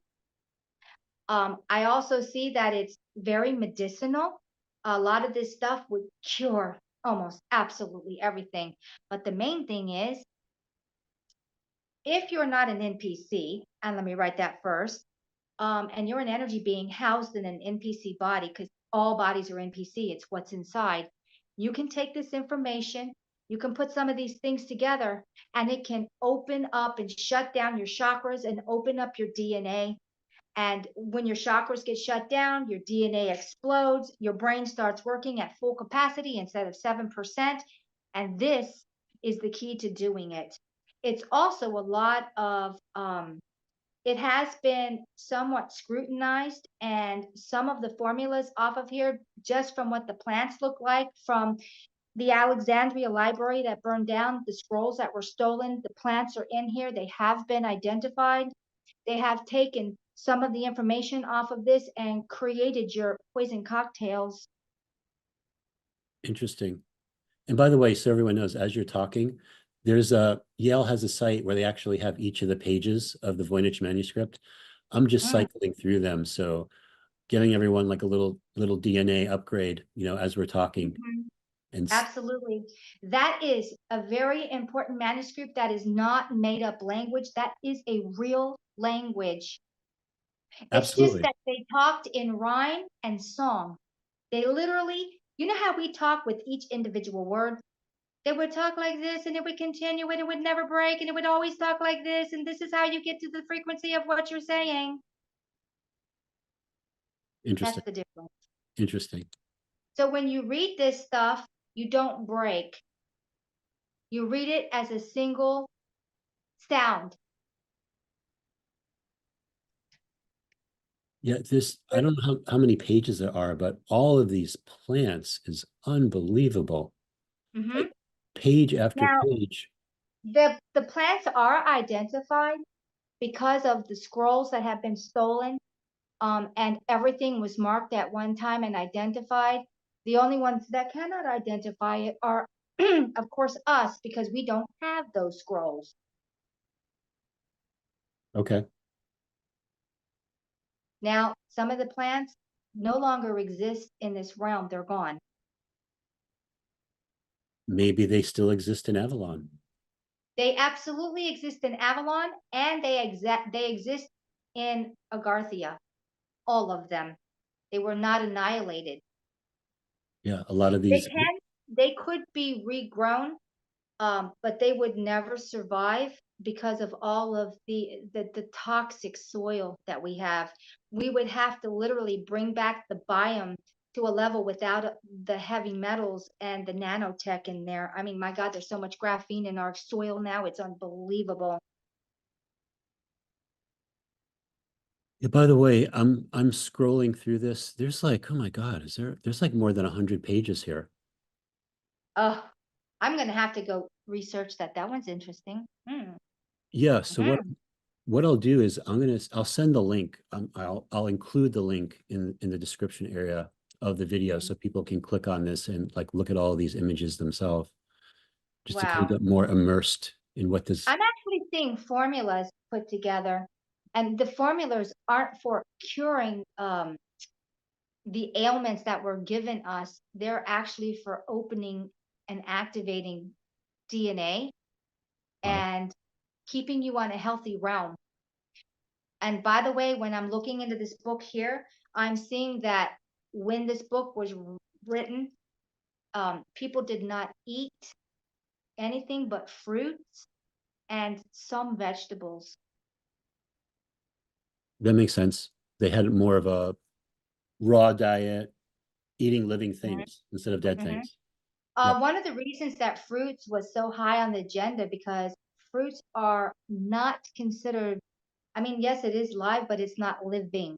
I also see that it's very medicinal. A lot of this stuff would cure almost absolutely everything. But the main thing is, if you're not an NPC, and let me write that first, and you're an energy being housed in an NPC body, because all bodies are NPC, it's what's inside, you can take this information, you can put some of these things together, and it can open up and shut down your chakras and open up your DNA. And when your chakras get shut down, your DNA explodes, your brain starts working at full capacity instead of 7%. And this is the key to doing it. It's also a lot of, it has been somewhat scrutinized, and some of the formulas off of here, just from what the plants look like, from the Alexandria library that burned down, the scrolls that were stolen, the plants are in here. They have been identified. They have taken some of the information off of this and created your poison cocktails. interesting. And by the way, so everyone knows, as you're talking, there's a Yale has a site where they actually have each of the pages of the Voynich manuscript. I'm just Mm, cycling through them, so giving everyone like a little DNA upgrade, as we're talking. mhm. And Absolutely. That is a very important manuscript that is not made up language. That is a real language. It's just absolutely. that they talked in rhyme and song. They literally, you know how we talk with each individual word? They would talk like this and it would continue and it would never break and it would always talk like this. And this is how you get to the frequency of what you're saying. That's Interesting. the difference. Interesting. So when you read this stuff, you don't break. You read it as a single sound. Yeah, I don't know how many pages there are, but all of these plants is unbelievable. Mm-hmm. Like page after Now, page. the plants are identified because of the scrolls that have been stolen, and everything was marked at one time and identified. The only ones that cannot identify it are, of course, us, because we don't have those scrolls. Okay. Now, some of the plants no longer exist in this realm, they're gone. Maybe they still exist in Avalon. They absolutely exist in Avalon and they exist in Agarthia, all of them. They were not annihilated. Yeah, a lot of They these. can, they could be regrown, but they would never survive because of all of the toxic soil that we have. We would have to literally bring back the biome to a level without the heavy metals and the nanotech in there. I mean, my God, there's so much graphene in our soil now. It's unbelievable. Yeah, by the way, I'm scrolling through this. There's like, oh my God, there's like more than 100 pages here. Oh, I'm gonna have to go research that. That one's interesting. Yeah, so Mhm. what I'll do is I'll send the link. I'll include the link in the description area of the video so people can click on this and like look at all these images themselves, just to kind of Wow. get more immersed in what this. I'm actually seeing formulas put together, and the formulas aren't for curing the ailments that were given us. They're actually for opening and activating DNA Wow. and keeping you on a healthy realm. And by the way, when I'm looking into this book here, I'm seeing that when this book was written, people did not eat anything but fruits and some vegetables. That makes sense. They had more of a raw diet, eating living Mhm, things instead of dead mhm. things. Yep. One of the reasons that fruits was so high on the agenda because fruits are not considered, I mean, yes, it is live, but it's not living.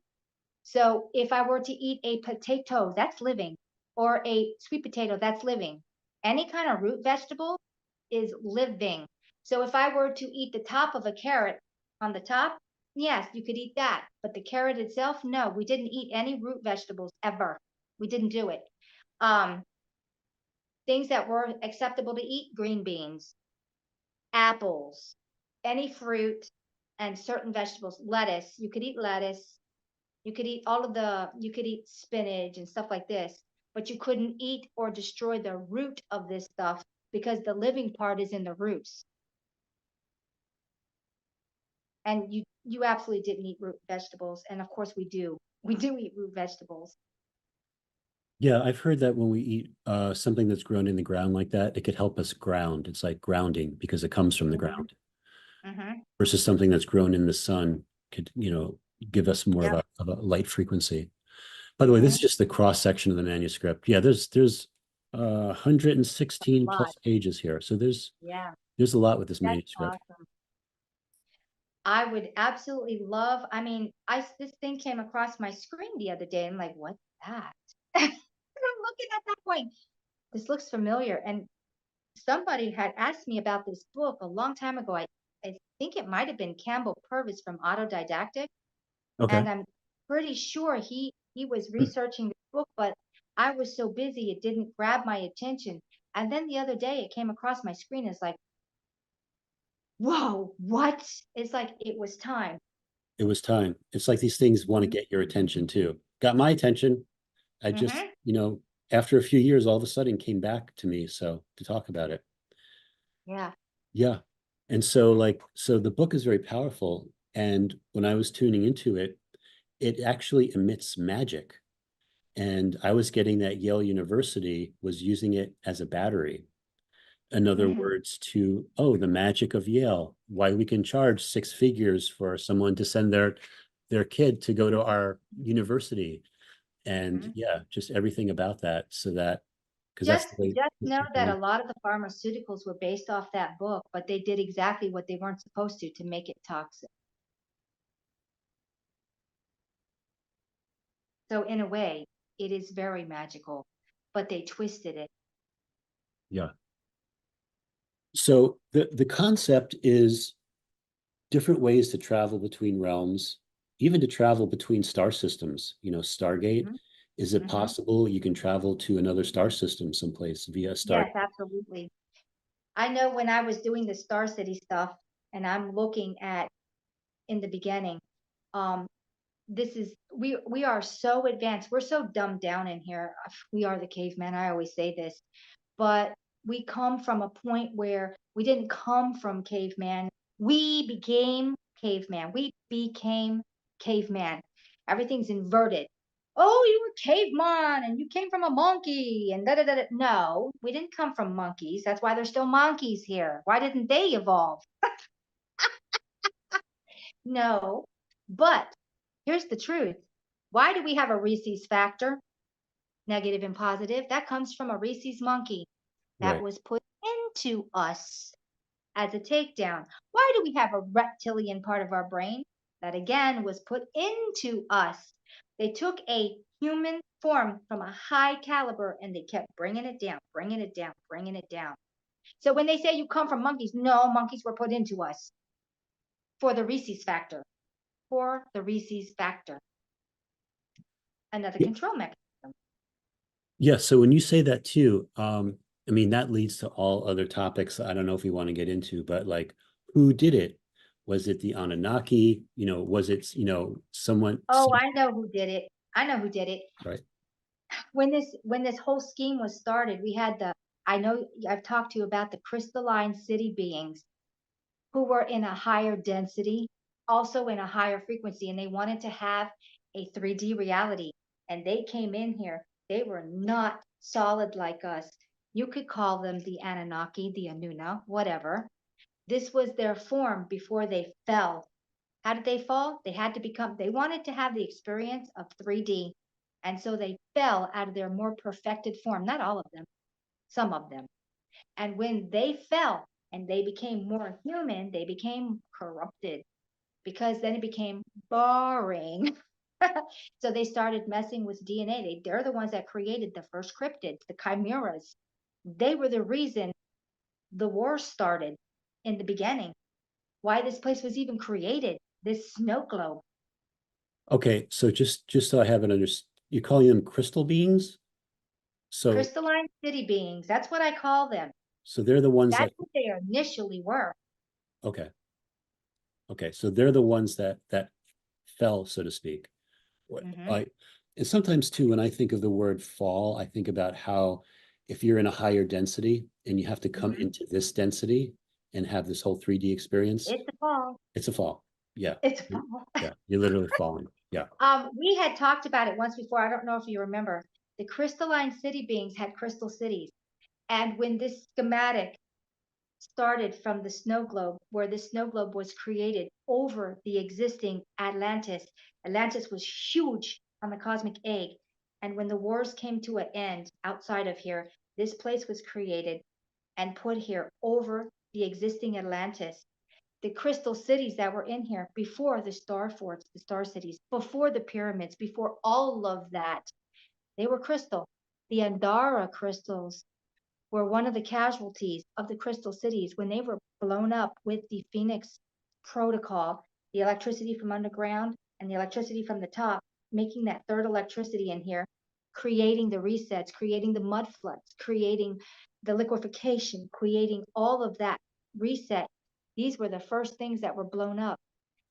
So if I were to eat a potato, that's living, or a sweet potato, that's living. Any kind of root vegetable is living. So if I were to eat the top of a carrot on the top, yes, you could eat that. But the carrot itself, no, we didn't eat any root vegetables ever. We didn't do it. Um, Things that were acceptable to eat: green beans, apples, any fruit, and certain vegetables. Lettuce, you could eat lettuce. You could eat you could eat spinach and stuff like this, but you couldn't eat or destroy the root of this stuff because the living part is in the roots. And you absolutely didn't eat root vegetables. And of course we do. We do eat root vegetables. Yeah, I've heard that when we eat something that's grown in the ground like that, it could help us ground. It's like grounding because it comes from the Hmm. ground Hmm. versus something that's grown in the sun could, give us more of Yep. a light frequency. By the way, this Hmm. is just the cross section of the manuscript. Yeah, there's 116 Lot. plus pages here. So Yeah, there's a lot with this that's manuscript. awesome. I would absolutely love, I mean, this thing came across my screen the other day. I'm like, what's that? And I'm looking at that going, this looks familiar. And somebody had asked me about this book a long time ago. I think it might have been Campbell Purvis from Autodidactic. Okay. And I'm pretty sure he was Hmm. researching the book, but I was so busy it didn't grab my attention. And then the other day it came across my screen. It's like, whoa, what? It's like it was time. It was time. It's like these things want to Hmm. get your attention too. Got my attention. I just, Hmm. after a few years, all of a sudden came back to me. So to talk about it. Yeah. Yeah. And so so the book is very powerful. And when I was tuning into it, it actually emits magic. And I was getting that Yale University was using it as a battery. In other Mhm. words, to, oh, the magic of Yale, why we can charge six figures for someone to send their kid to go to our university. And Mhm. yeah, just everything about that. So that, because that's Just the way just know history that a goes. lot of the pharmaceuticals were based off that book, but they did exactly what they weren't supposed to make it toxic. So in a way, it is very magical, but they twisted it. Yeah. So the concept is different ways to travel between realms, even to travel between star systems. Stargate. Mhm. Is it Mhm. possible you can travel to another star system someplace via Star? Yes, absolutely. I know when I was doing the Star City stuff, and I'm looking at in the beginning, um, this is we are so advanced. We're so dumbed down in here. We are the cavemen. I always say this, but we come from a point where we didn't come from caveman. We became caveman. We became caveman. Everything's inverted. Oh, you were caveman and you came from a monkey and da da da. No, we didn't come from monkeys. That's why there's still monkeys here. Why didn't they evolve? No, but here's the truth. Why do we have a Reese's factor, negative and positive? That comes from a Reese's monkey that Right. was put into us as a takedown. Why do we have a reptilian part of our brain that again was put into us? They took a human form from a high caliber and they kept bringing it down, bringing it down, bringing it down. So when they say you come from monkeys, no, monkeys were put into us for the Reese's factor, for the Reese's factor, another Yeah. control mechanism. Yeah. So when you say that too, I mean, that leads to all other topics I don't know if we want to get into, but like, who did it? Was it the Anunnaki? Was it, someone, Oh, I know who did it. I know who did it. right? When this whole scheme was started, we had I know I've talked to you about the crystalline city beings who were in a higher density, also in a higher frequency, and they wanted to have a 3D reality. And they came in here. They were not solid like us. You could call them the Anunnaki, the Anuna, whatever. This was their form before they fell. How did they fall? They wanted to have the experience of 3D. And so they fell out of their more perfected form. Not all of them, some of them. And when they fell and they became more human, they became corrupted because then it became boring. So they started messing with DNA. They're the ones that created the first cryptids, the chimeras. They were the reason the war started in the beginning, why this place was even created, this snow globe. Okay. So just so I have it you're calling them crystal beings? So, Crystalline city beings, that's what I call them. so they're the ones That's that, what they initially were. okay. Okay. So they're the ones that fell, so to speak. What Hmm. I and sometimes too, when I think of the word fall, I think about how if you're in a higher density and you have to come Hmm. into this density and have this whole 3D experience, It's a fall. it's a fall. Yeah. It's a fall. Yeah. You're literally falling. Yeah. We had talked about it once before. I don't know if you remember. The crystalline city beings had crystal cities. And when this schematic started from the snow globe, where the snow globe was created over the existing Atlantis, Atlantis was huge on the cosmic egg. And when the wars came to an end outside of here, this place was created and put here over the existing Atlantis. The crystal cities that were in here before the star forts, the star cities, before the pyramids, before all of that, they were crystal. The Andara crystals were one of the casualties of the crystal cities when they were blown up with the Phoenix protocol, the electricity from underground and the electricity from the top, making that third electricity in here, creating the resets, creating the mud floods, creating the liquefaction, creating all of that reset. These were the first things that were blown up.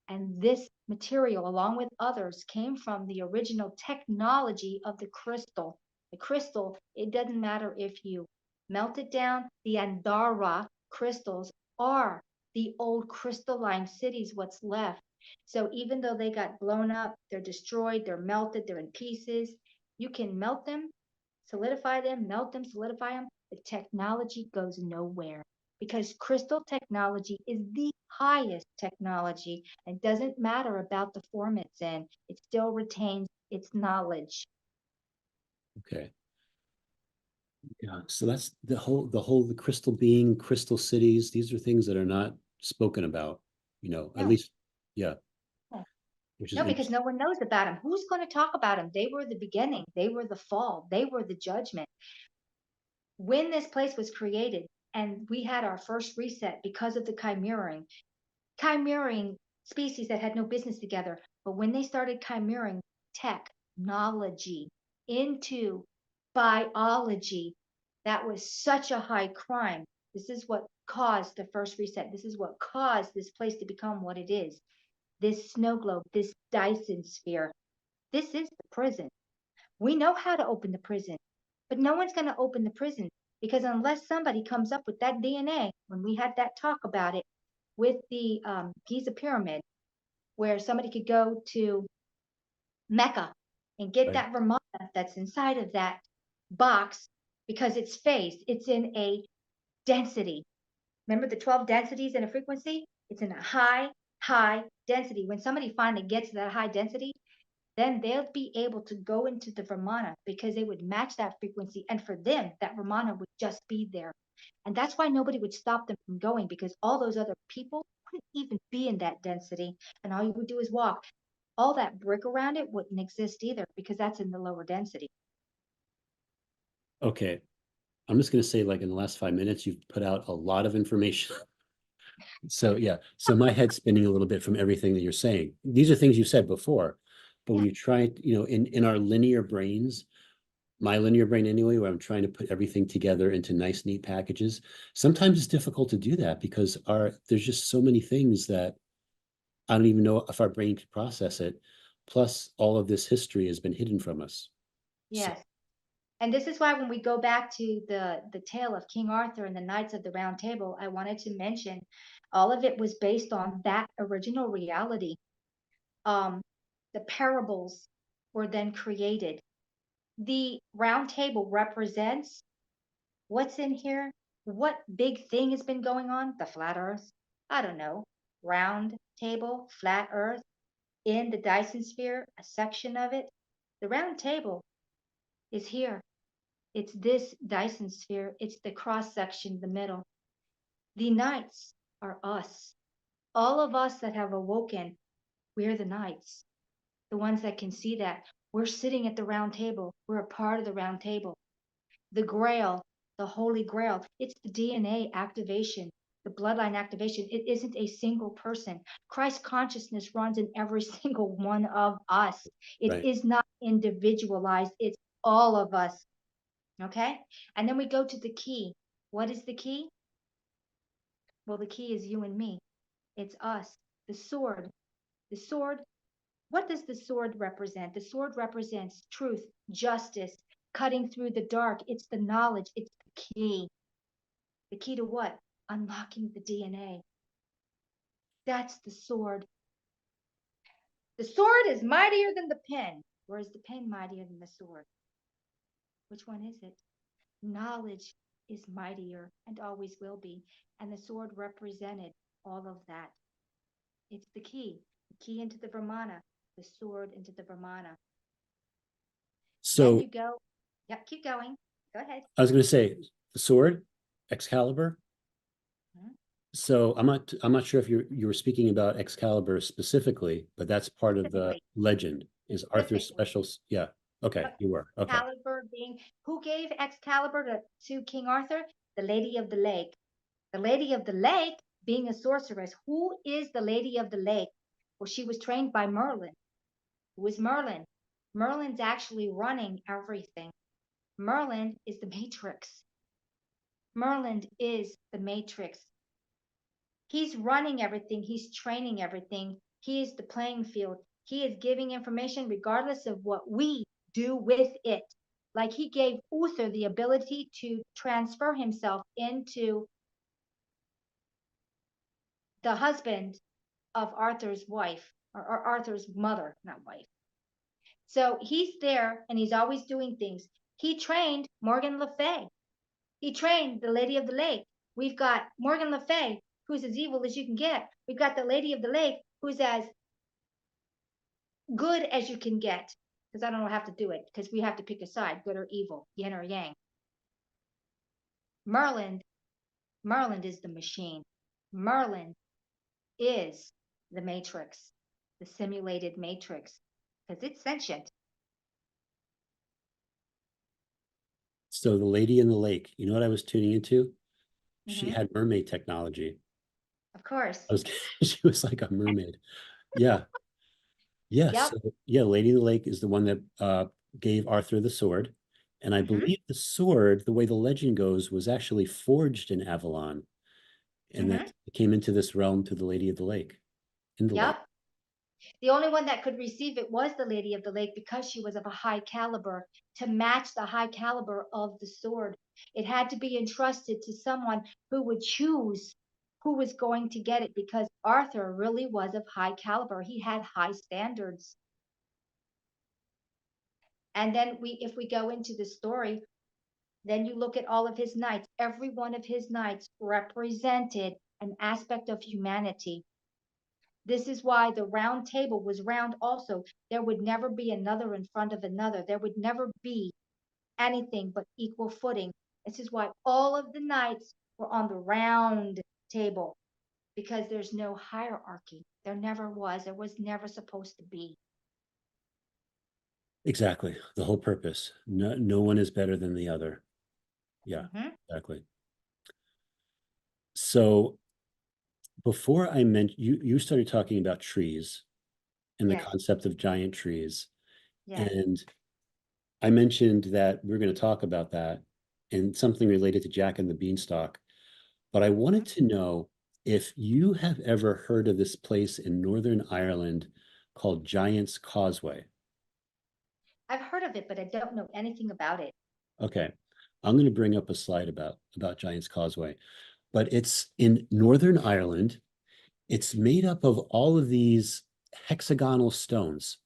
And this material, along with others, came from the original technology of the crystal. The crystal, it doesn't matter if you melt it down. The Andara crystals are the old crystalline cities, what's left. So even though they got blown up, they're destroyed, they're melted, they're in pieces, you can melt them, solidify them, melt them, solidify them. The technology goes nowhere because crystal technology is the highest technology and doesn't matter about the form it's in. It still retains its knowledge. Okay. Yeah. So that's the crystal being, crystal cities. These are things that are not spoken about, at No, least, yeah, no, which is no, because interesting. no one knows about them. Who's going to talk about them? They were the beginning. They were the fall. They were the judgment. When this place was created and we had our first reset because of the chimering species that had no business together. But when they started chimering technology into biology, that was such a high crime. This is what caused the first reset. This is what caused this place to become what it is. This snow globe, this Dyson sphere. This is the prison. We know how to open the prison, but no one's going to open the prison because unless somebody comes up with that DNA, when we had that talk about it with the Giza pyramid, where somebody could go to Mecca and get Right. that Ramada that's inside of that box because it's phased, it's in a density. Remember the 12 densities in a frequency? It's in a high density. When somebody finally gets to that high density, then they'll be able to go into the Vimana because they would match that frequency. And for them, that Vimana would just be there. And that's why nobody would stop them from going because all those other people wouldn't even be in that density. And all you would do is walk. All that brick around it wouldn't exist either because that's in the lower density. Okay. I'm just going to say, like, in the last 5 minutes, you've put out a lot of information. So, yeah. So my head's spinning a little bit from everything that you're saying. These are things you said before, but when Yeah. you try, in our linear brains, my linear brain anyway, where I'm trying to put everything together into nice, neat packages, sometimes it's difficult to do that because there's just so many things that I don't even know if our brain could process it. Plus, all of this history has been hidden from us. So, Yes. And this is why when we go back to the tale of King Arthur and the Knights of the Round Table, I wanted to mention all of it was based on that original reality. Um, the parables were then created. The round table represents what's in here, what big thing has been going on, the flat earth. I don't know. Round table, flat earth, in the Dyson sphere, a section of it. The round table is here. It's this Dyson sphere. It's the cross section, the middle. The knights are us. All of us that have awoken, we're the knights. The ones that can see that. We're sitting at the round table. We're a part of the round table. The grail, the holy grail, it's the DNA activation, the bloodline activation. It isn't a single person. Christ consciousness runs in every single one of us. It right. is not individualized, it's all of us. Okay? And then we go to the key. What is the key? Well, the key is you and me. It's us. The sword. The sword. What does the sword represent? The sword represents truth, justice, cutting through the dark. It's the knowledge. It's the key. The key to what? Unlocking the DNA. That's the sword. The sword is mightier than the pen. Or is the pen mightier than the sword? Which one is it? Knowledge is mightier and always will be. And the sword represented all of that. It's the key into the Brahmana, the sword into the Brahmana. Then So you go, yep, keep going. Go ahead. I was going to say the sword, Excalibur. Mhm. So I'm not sure if you were speaking about Excalibur specifically, but that's part of the Specifically, legend. Is Arthur's specifically. special? Yeah. Okay, you were. Okay. Excalibur being who gave Excalibur to King Arthur? The Lady of the Lake. The Lady of the Lake being a sorceress. Who is the Lady of the Lake? Well, she was trained by Merlin. Who is Merlin? Merlin's actually running everything. Merlin is the Matrix. Merlin is the Matrix. He's running everything. He's training everything. He is the playing field. He is giving information regardless of what we do with it. Like he gave Uther the ability to transfer himself into the husband of Arthur's wife, or Arthur's mother, not wife. So he's there and he's always doing things. He trained Morgan Le Fay. He trained the Lady of the Lake. We've got Morgan Le Fay, who's as evil as you can get. We've got the Lady of the Lake, who's as good as you can get. Because I don't have to do it, because we have to pick a side, good or evil, yin or yang. Merlin, Merlin is the machine. Merlin is the matrix, the simulated matrix, because it's sentient. So the Lady in the Lake, you know what I was tuning into? She Mhm. had mermaid technology. Of course. I was she was like a mermaid. Yeah. Yeah. Yep. So yeah, Lady in the Lake is the one that gave Arthur the sword. And I Hmm. believe the sword, the way the legend goes, was actually forged in Avalon. And that Hmm. it came into this realm to the Lady of the Lake, in the lake. Yep. The only one that could receive it was the Lady of the Lake, because she was of a high caliber, to match the high caliber of the sword. It had to be entrusted to someone who would choose who was going to get it, because Arthur really was of high caliber. He had high standards. And then if we go into the story, then you look at all of his knights. Every one of his knights represented an aspect of humanity. This is why the round table was round also. There would never be another in front of another. There would never be anything but equal footing. This is why all of the knights were on the round table, because there's no hierarchy. There never was. There was never supposed to be. Exactly. The whole purpose. No one is better than the other. Yeah, Hmm. exactly. So before I mentioned you started talking about trees and the Yes, concept of giant trees. yes. And I mentioned that we're going to talk about that and something related to Jack and the Beanstalk. But I wanted to know if you have ever heard of this place in Northern Ireland called Giant's Causeway. I've heard of it, but I don't know anything about it. Okay. I'm going to bring up a slide about Giant's Causeway, but it's in Northern Ireland. It's made up of all of these hexagonal stones.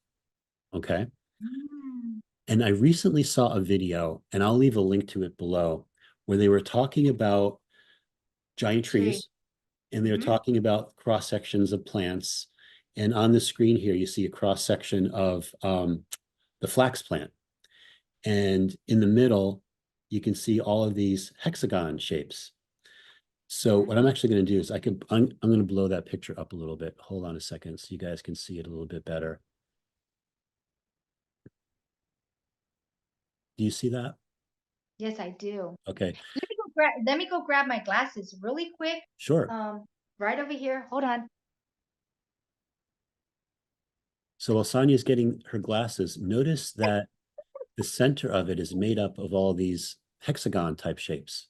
Okay. Mm. And I recently saw a video, and I'll leave a link to it below, where they were talking about giant Tree. trees and they were Hmm. talking about cross sections of plants. And on the screen here, you see a cross section of the flax plant. And in the middle, you can see all of these hexagon shapes. So Hmm. what I'm actually going to do is I'm going to blow that picture up a little bit. Hold on a second so you guys can see it a little bit better. Do you see that? Yes, I do. Okay, Let me go grab my glasses really quick. sure. Um, right over here. Hold on. So while Sonia's getting her glasses, notice that the center of it is made up of all these hexagon type shapes.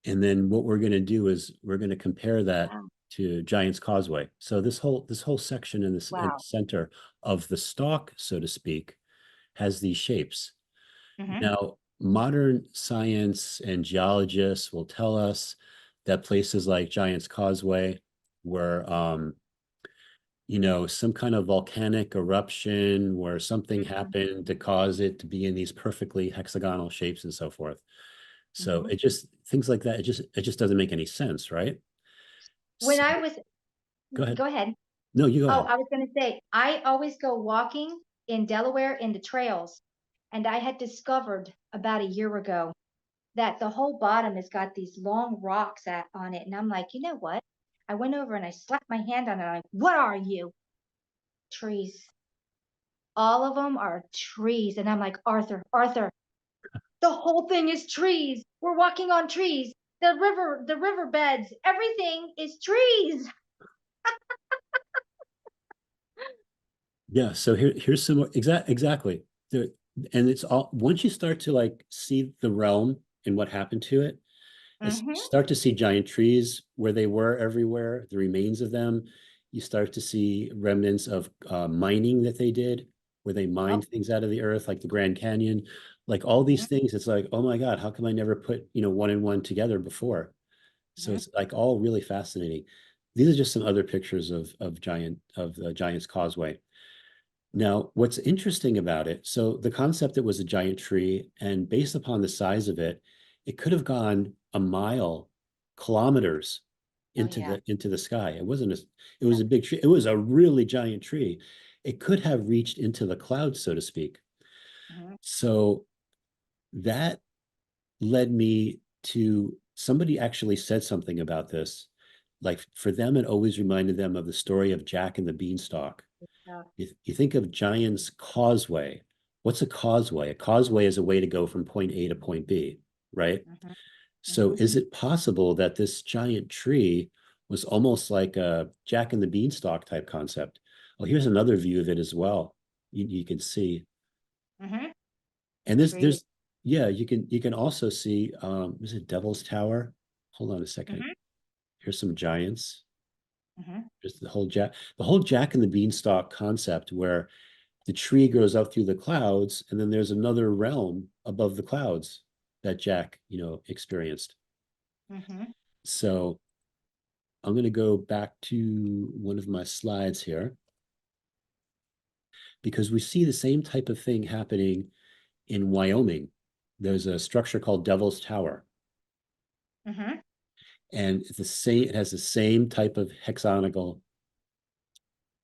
And then what we're going to do is we're going to compare that Wow. to Giant's Causeway. So this whole section in the Wow. center of the stalk, so to speak, has these shapes. Hmm. Now, modern science and geologists will tell us that places like Giant's Causeway were some kind of volcanic eruption where something Hmm. happened to cause it to be in these perfectly hexagonal shapes and so forth. So Hmm. it just things like that. It just doesn't make any sense, right? When So I was, go ahead. go ahead. No, you go Oh, ahead. I was going to say, I always go walking in Delaware in the trails. And I had discovered about a year ago that the whole bottom has got these long rocks on it. And I'm like, you know what? I went over and I slapped my hand on it. I'm like, what are you? Trees. All of them are trees. And I'm like, Arthur, Arthur, the whole thing is trees. We're walking on trees. The riverbeds, everything is trees. Yeah. So here's some more exactly. There, and it's all once you start to like see the realm and what happened to it, Hmm. start to see giant trees where they were everywhere, the remains of them. You start to see remnants of mining that they did where they Oh, mined things out of the earth, like the Grand Canyon, like all these mhm, things. It's like, oh my God, how come I never put, one and one together before? So mhm. it's like all really fascinating. These are just some other pictures of the Giant's Causeway. Now, what's interesting about it, so the concept, it was a giant tree, and based upon the size of it, it could have gone a mile, kilometers Oh yeah. into the sky. It was a big tree. It was a really giant tree. It could have reached into the clouds, so to speak. Mhm. So that led me to somebody actually said something about this. Like for them, it always reminded them of the story of Jack and the Beanstalk. Yeah. You think of Giant's Causeway. What's a causeway? A causeway is a way to go from point A to point B, right? Mhm, So mhm. is it possible that this giant tree was almost like a Jack and the Beanstalk type concept? Oh, here's another view of it as well. You can see, Mhm. and Trees. yeah, you can also see, is it Devil's Tower? Hold on a second. Mhm, Here's some giants. mhm, Just the whole Jack and the Beanstalk concept where the tree grows up through the clouds, and then there's another realm above the clouds that Jack, experienced. mhm. So I'm going to go back to one of my slides here because we see the same type of thing happening in Wyoming. There's a structure called Devil's Tower, Mhm. and it has the same type of hexagonal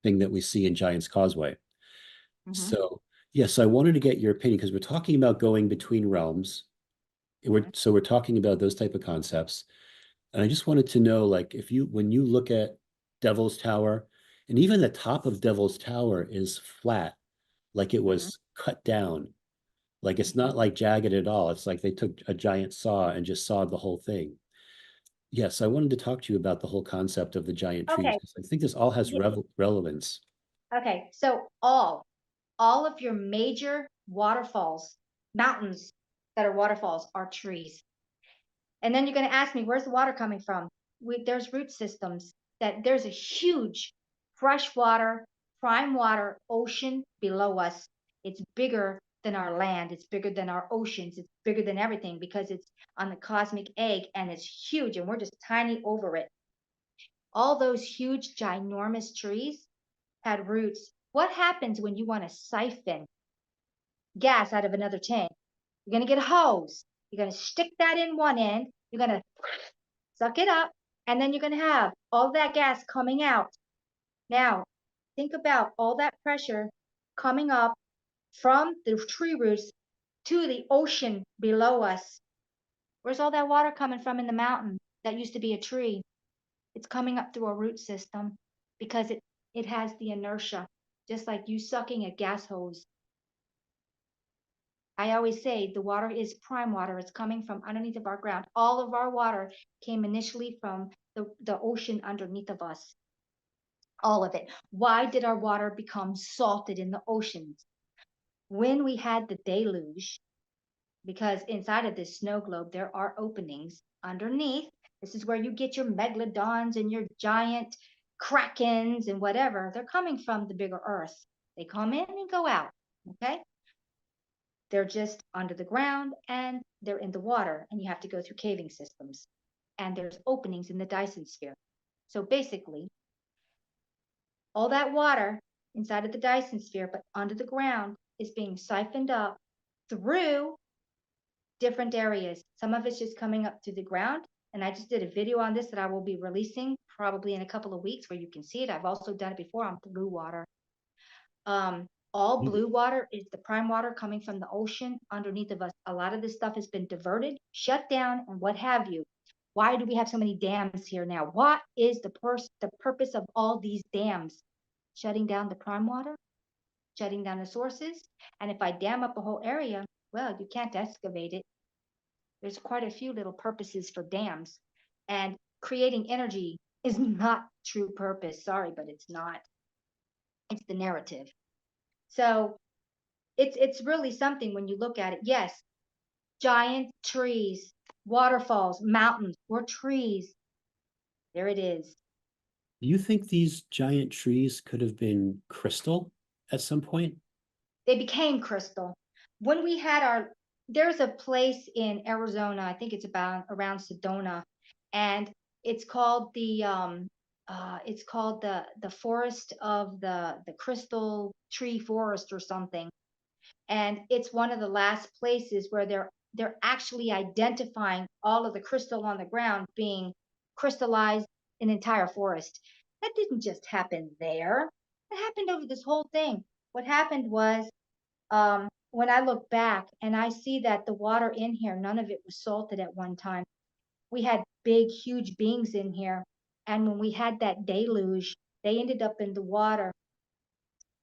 thing that we see in Giant's Causeway. Mhm. So, yes, I wanted to get your opinion because we're talking about going between realms. Mhm. We're talking about those type of concepts. And I just wanted to know, like, when you look at Devil's Tower, and even the top of Devil's Tower is flat, like it Mhm. was cut down. Like it's Mhm. not like jagged at all. It's like they took a giant saw and just sawed the whole thing. Yes, I wanted to talk to you about the whole concept of the giant trees Okay. because I think this all has Ye- relevance. Okay. So all of your major waterfalls, mountains that are waterfalls are trees. And then you're going to ask me, where's the water coming from? There's root systems that there's a huge freshwater, prime water ocean below us. It's bigger than our land. It's bigger than our oceans. It's bigger than everything because it's on the cosmic egg and it's huge and we're just tiny over it. All those huge, ginormous trees had roots. What happens when you want to siphon gas out of another tank? You're going to get a hose. You're going to stick that in one end. You're going to suck it up, and then you're going to have all that gas coming out. Now, think about all that pressure coming up from the tree roots to the ocean below us. Where's all that water coming from in the mountain that used to be a tree? It's coming up through a root system because it has the inertia, just like you sucking a gas hose. I always say the water is prime water. It's coming from underneath of our ground. All of our water came initially from the ocean underneath of us. All of it. Why did our water become salted in the oceans? When we had the deluge, because inside of this snow globe, there are openings underneath. This is where you get your megalodons and your giant krakens and whatever. They're coming from the bigger earth. They come in and go out. Okay. They're just under the ground and they're in the water, and you have to go through caving systems. And there's openings in the Dyson sphere. So basically, all that water inside of the Dyson sphere, but under the ground, is being siphoned up through different areas. Some of it's just coming up to the ground. And I just did a video on this that I will be releasing probably in a couple of weeks where you can see it. I've also done it before on blue water. All Hmm. blue water is the prime water coming from the ocean underneath of us. A lot of this stuff has been diverted, shut down, and what have you. Why do we have so many dams here now? What is the purpose of all these dams? Shutting down the prime water, shutting down the sources. And if I dam up a whole area, well, you can't excavate it. There's quite a few little purposes for dams. And creating energy is not true purpose. Sorry, but it's not. It's the narrative. So it's really something when you look at it. Yes, giant trees, waterfalls, mountains, or trees. There it is. Do you think these giant trees could have been crystal at some point? They became crystal. When we had there's a place in Arizona, I think it's about around Sedona, and it's called the forest of the crystal tree forest or something. And it's one of the last places where they're actually identifying all of the crystal on the ground being crystallized, an entire forest. That didn't just happen there. It happened over this whole thing. What happened was, when I look back and I see that the water in here, none of it was salted at one time. We had big, huge beings in here. And when we had that deluge, they ended up in the water.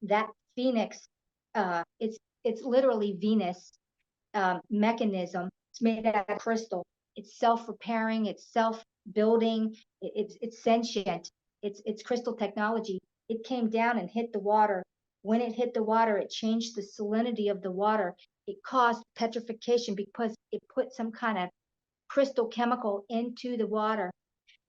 That phoenix, it's literally Venus mechanism. It's made out of crystal. It's self-repairing. It's self-building. It's sentient. It's crystal technology. It came down and hit the water. When it hit the water, it changed the salinity of the water. It caused petrification because it put some kind of crystal chemical into the water.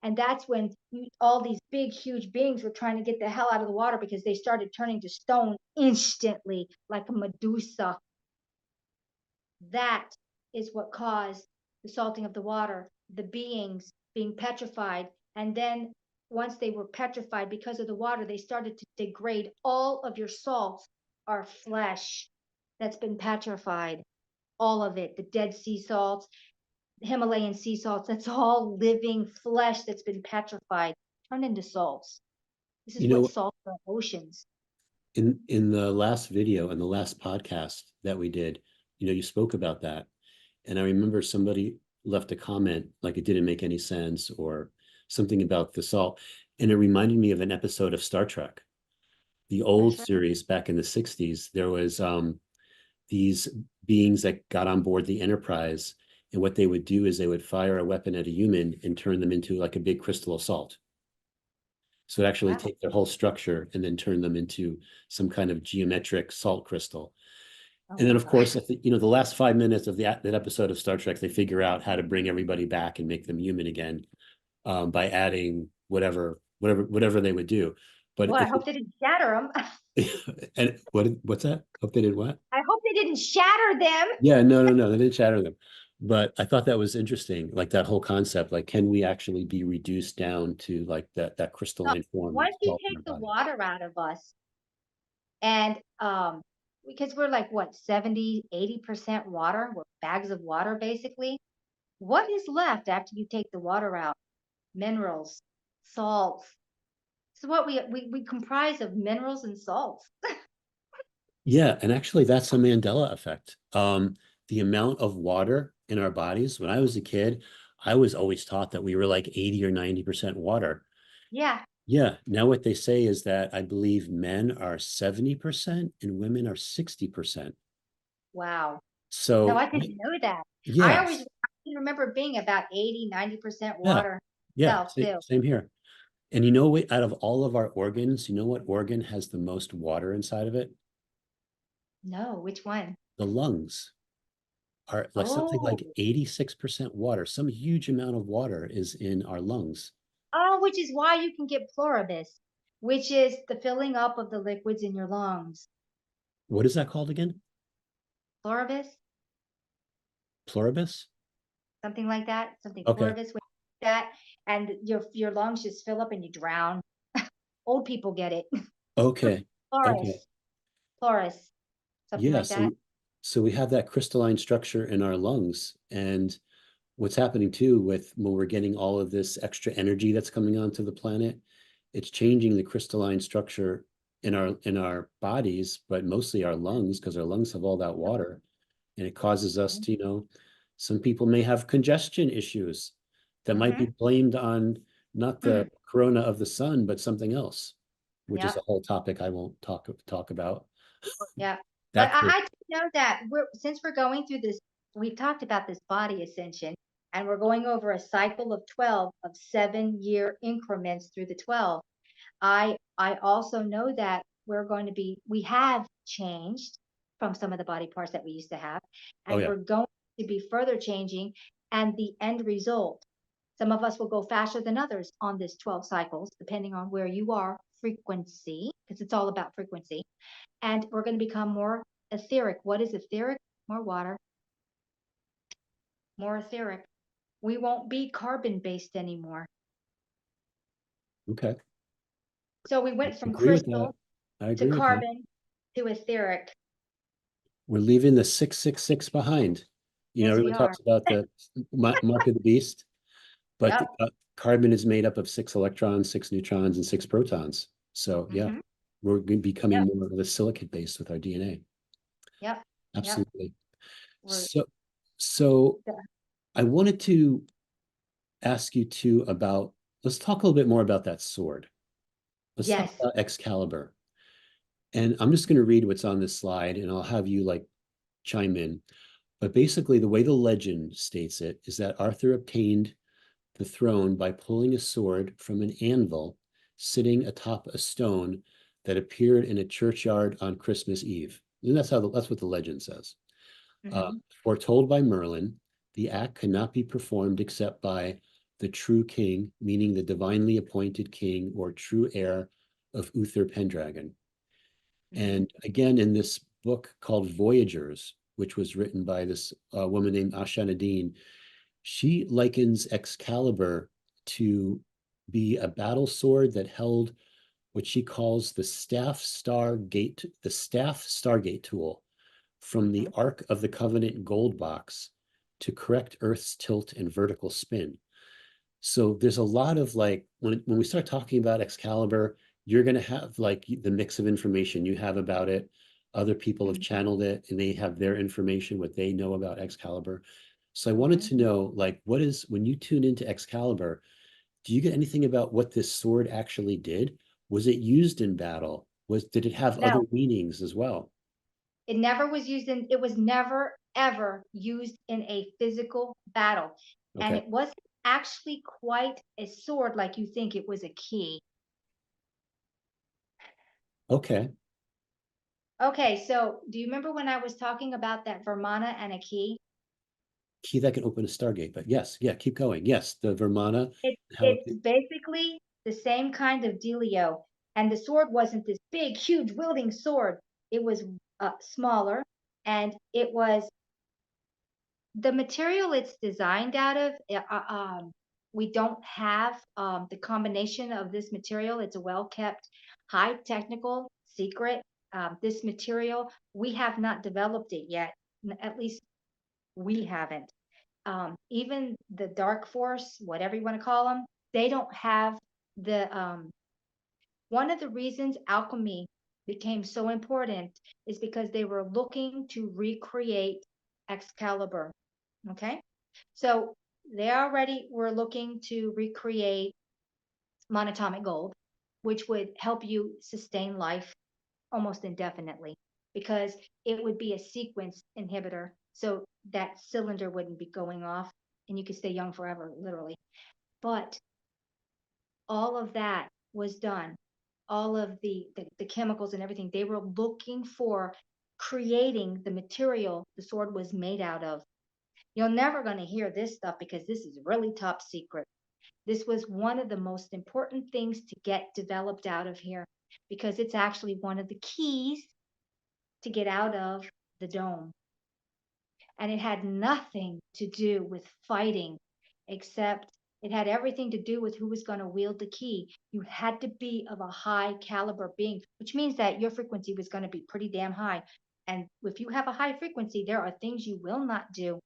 And that's when all these big, huge beings were trying to get the hell out of the water because they started turning to stone instantly, like a Medusa. That is what caused the salting of the water, the beings being petrified. And then once they were petrified because of the water, they started to degrade. All of your salts are flesh that's been petrified. All of it, the Dead Sea salts, Himalayan sea salts, that's all living flesh that's been petrified, turned into salts. This is You what know, salts are, oceans. in the last video and the last podcast that we did, you spoke about that. And I remember somebody left a comment like it didn't make any sense or something about the salt. And it reminded me of an episode of Star Trek, the old That's right. series back in the 60s. There was these beings that got on board the Enterprise. And what they would do is they would fire a weapon at a human and turn them into like a big crystal of salt. So actually Wow. take their whole structure and then turn them into some kind of geometric salt crystal. Oh And then, my of course, God. the last 5 minutes of that episode of Star Trek, they figure out how to bring everybody back and make them human again, by adding whatever they would do. But Well, I if hope they didn't shatter them. and what's that? Hope they did what? I hope they didn't shatter them. Yeah, no, they didn't shatter them. But I thought that was interesting, like that whole concept. Like, can we actually be reduced down to like that So crystalline form of once you salt in take our the body? water out of us, and because we're like what, 70-80% water, we're bags of water basically. What is left after you take the water out? Minerals, salts. So what we comprise of minerals and salts. Yeah, and actually that's a Mandela effect. The amount of water in our bodies, when I was a kid, I was always taught that we were like 80 or 90% water. Yeah. Yeah, now what they say is that I believe men are 70% and women are 60%. Wow. No, So I didn't know that. yes, I can remember being about 80-90% yeah, water yeah, self too. same here. And you know what, out of all of our organs, you know what organ has the most water inside of it? No, which one? The lungs. Are like something Oh, like 86% water. Some huge amount of water is in our lungs. oh, which is why you can get pluribus, which is the filling up of the liquids in your lungs. What is that called again? Pluribus, Pluribus? something like that, something Okay. pluribus with that, and your lungs just fill up and you drown. Old people get it. Okay. Okay. Plurus, plurus, something Yeah. like that. So we have that crystalline structure in our lungs. And what's happening too with when we're getting all of this extra energy that's coming onto the planet, it's changing the crystalline structure in our bodies, but mostly our lungs, because our lungs have all that water. And it causes us to, some people may have congestion issues that might be Mm-hmm. blamed on not the Mm, corona of the sun, but something else, which is a yep. whole topic I won't talk about. Yeah. But That could, I do know that since we're going through this, we've talked about this body ascension, and we're going over a cycle of 12 of 7-year increments through the 12. I also know that we have changed from some of the body parts that we used to have, oh and yeah. we're going to be further changing. And the end result, some of us will go faster than others on this 12 cycles, depending on where you are frequency, because it's all about frequency, and we're going to become more etheric. What is etheric? More water, more etheric. We won't be carbon based anymore. Okay. So we I went from agree with that. crystal I to agree with that. carbon to etheric. We're leaving the 666 behind. You know, Yes, we everyone are. talks about the mark of the beast, but Yep. carbon is made up of 6 electrons, 6 neutrons, and 6 protons. So yeah, Mm-hmm. we're becoming Yep. more of a silicate base with our DNA. Yep. Yep. Absolutely. We're So I wanted to ask you too about, let's talk a little bit more about that sword. Let's talk yes. about Excalibur. And I'm just going to read what's on this slide and I'll have you like chime in. But basically, the way the legend states it is that Arthur obtained the throne by pulling a sword from an anvil sitting atop a stone that appeared in a churchyard on Christmas Eve. And that's what the legend says. Mm-hmm. Foretold by Merlin, the act could not be performed except by the true king, meaning the divinely appointed king or true heir of Uther Pendragon. Mm-hmm. And again, in this book called Voyagers, which was written by this woman named Asha Nadine, she likens Excalibur to be a battle sword that held what she calls the staff Stargate tool from the Mm-hmm. Ark of the Covenant gold box to correct Earth's tilt and vertical spin. So there's a lot of like when we start talking about Excalibur, you're going to have like the mix of information you have about it. Other people have channeled it and they have their information, what they know about Excalibur. So I wanted Mm-hmm. to know, like, what is when you tune into Excalibur, do you get anything about what this sword actually did? Was it used in battle? Did it have other No, meanings as well? it never was used in, it was never ever used in a physical battle. And Okay. it wasn't actually quite a sword like you think. It was a key. Okay. Okay, so do you remember when I was talking about that Vermana and a key? Key that can open a Stargate. But yes, yeah, keep going. Yes, the Vermana, how It's basically the same kind of dealio. And the sword wasn't this big, huge, wielding sword. It was smaller, and it was the material it's designed out of. We don't have the combination of this material. It's a well kept, high technical secret. This material, we have not developed it yet. At least we haven't. Even the dark force, whatever you want to call them, they don't have the one of the reasons alchemy became so important is because they were looking to recreate Excalibur. Okay, so they already were looking to recreate monatomic gold, which would help you sustain life almost indefinitely because it would be a sequence inhibitor. So that cylinder wouldn't be going off and you could stay young forever, literally. But all of that was done. All of the chemicals and everything, they were looking for creating the material the sword was made out of. You're never going to hear this stuff because this is really top secret. This was one of the most important things to get developed out of here because it's actually one of the keys to get out of the dome. And it had nothing to do with fighting, except it had everything to do with who was going to wield the key. You had to be of a high caliber being, which means that your frequency was going to be pretty damn high. And if you have a high frequency, there are things you will not do.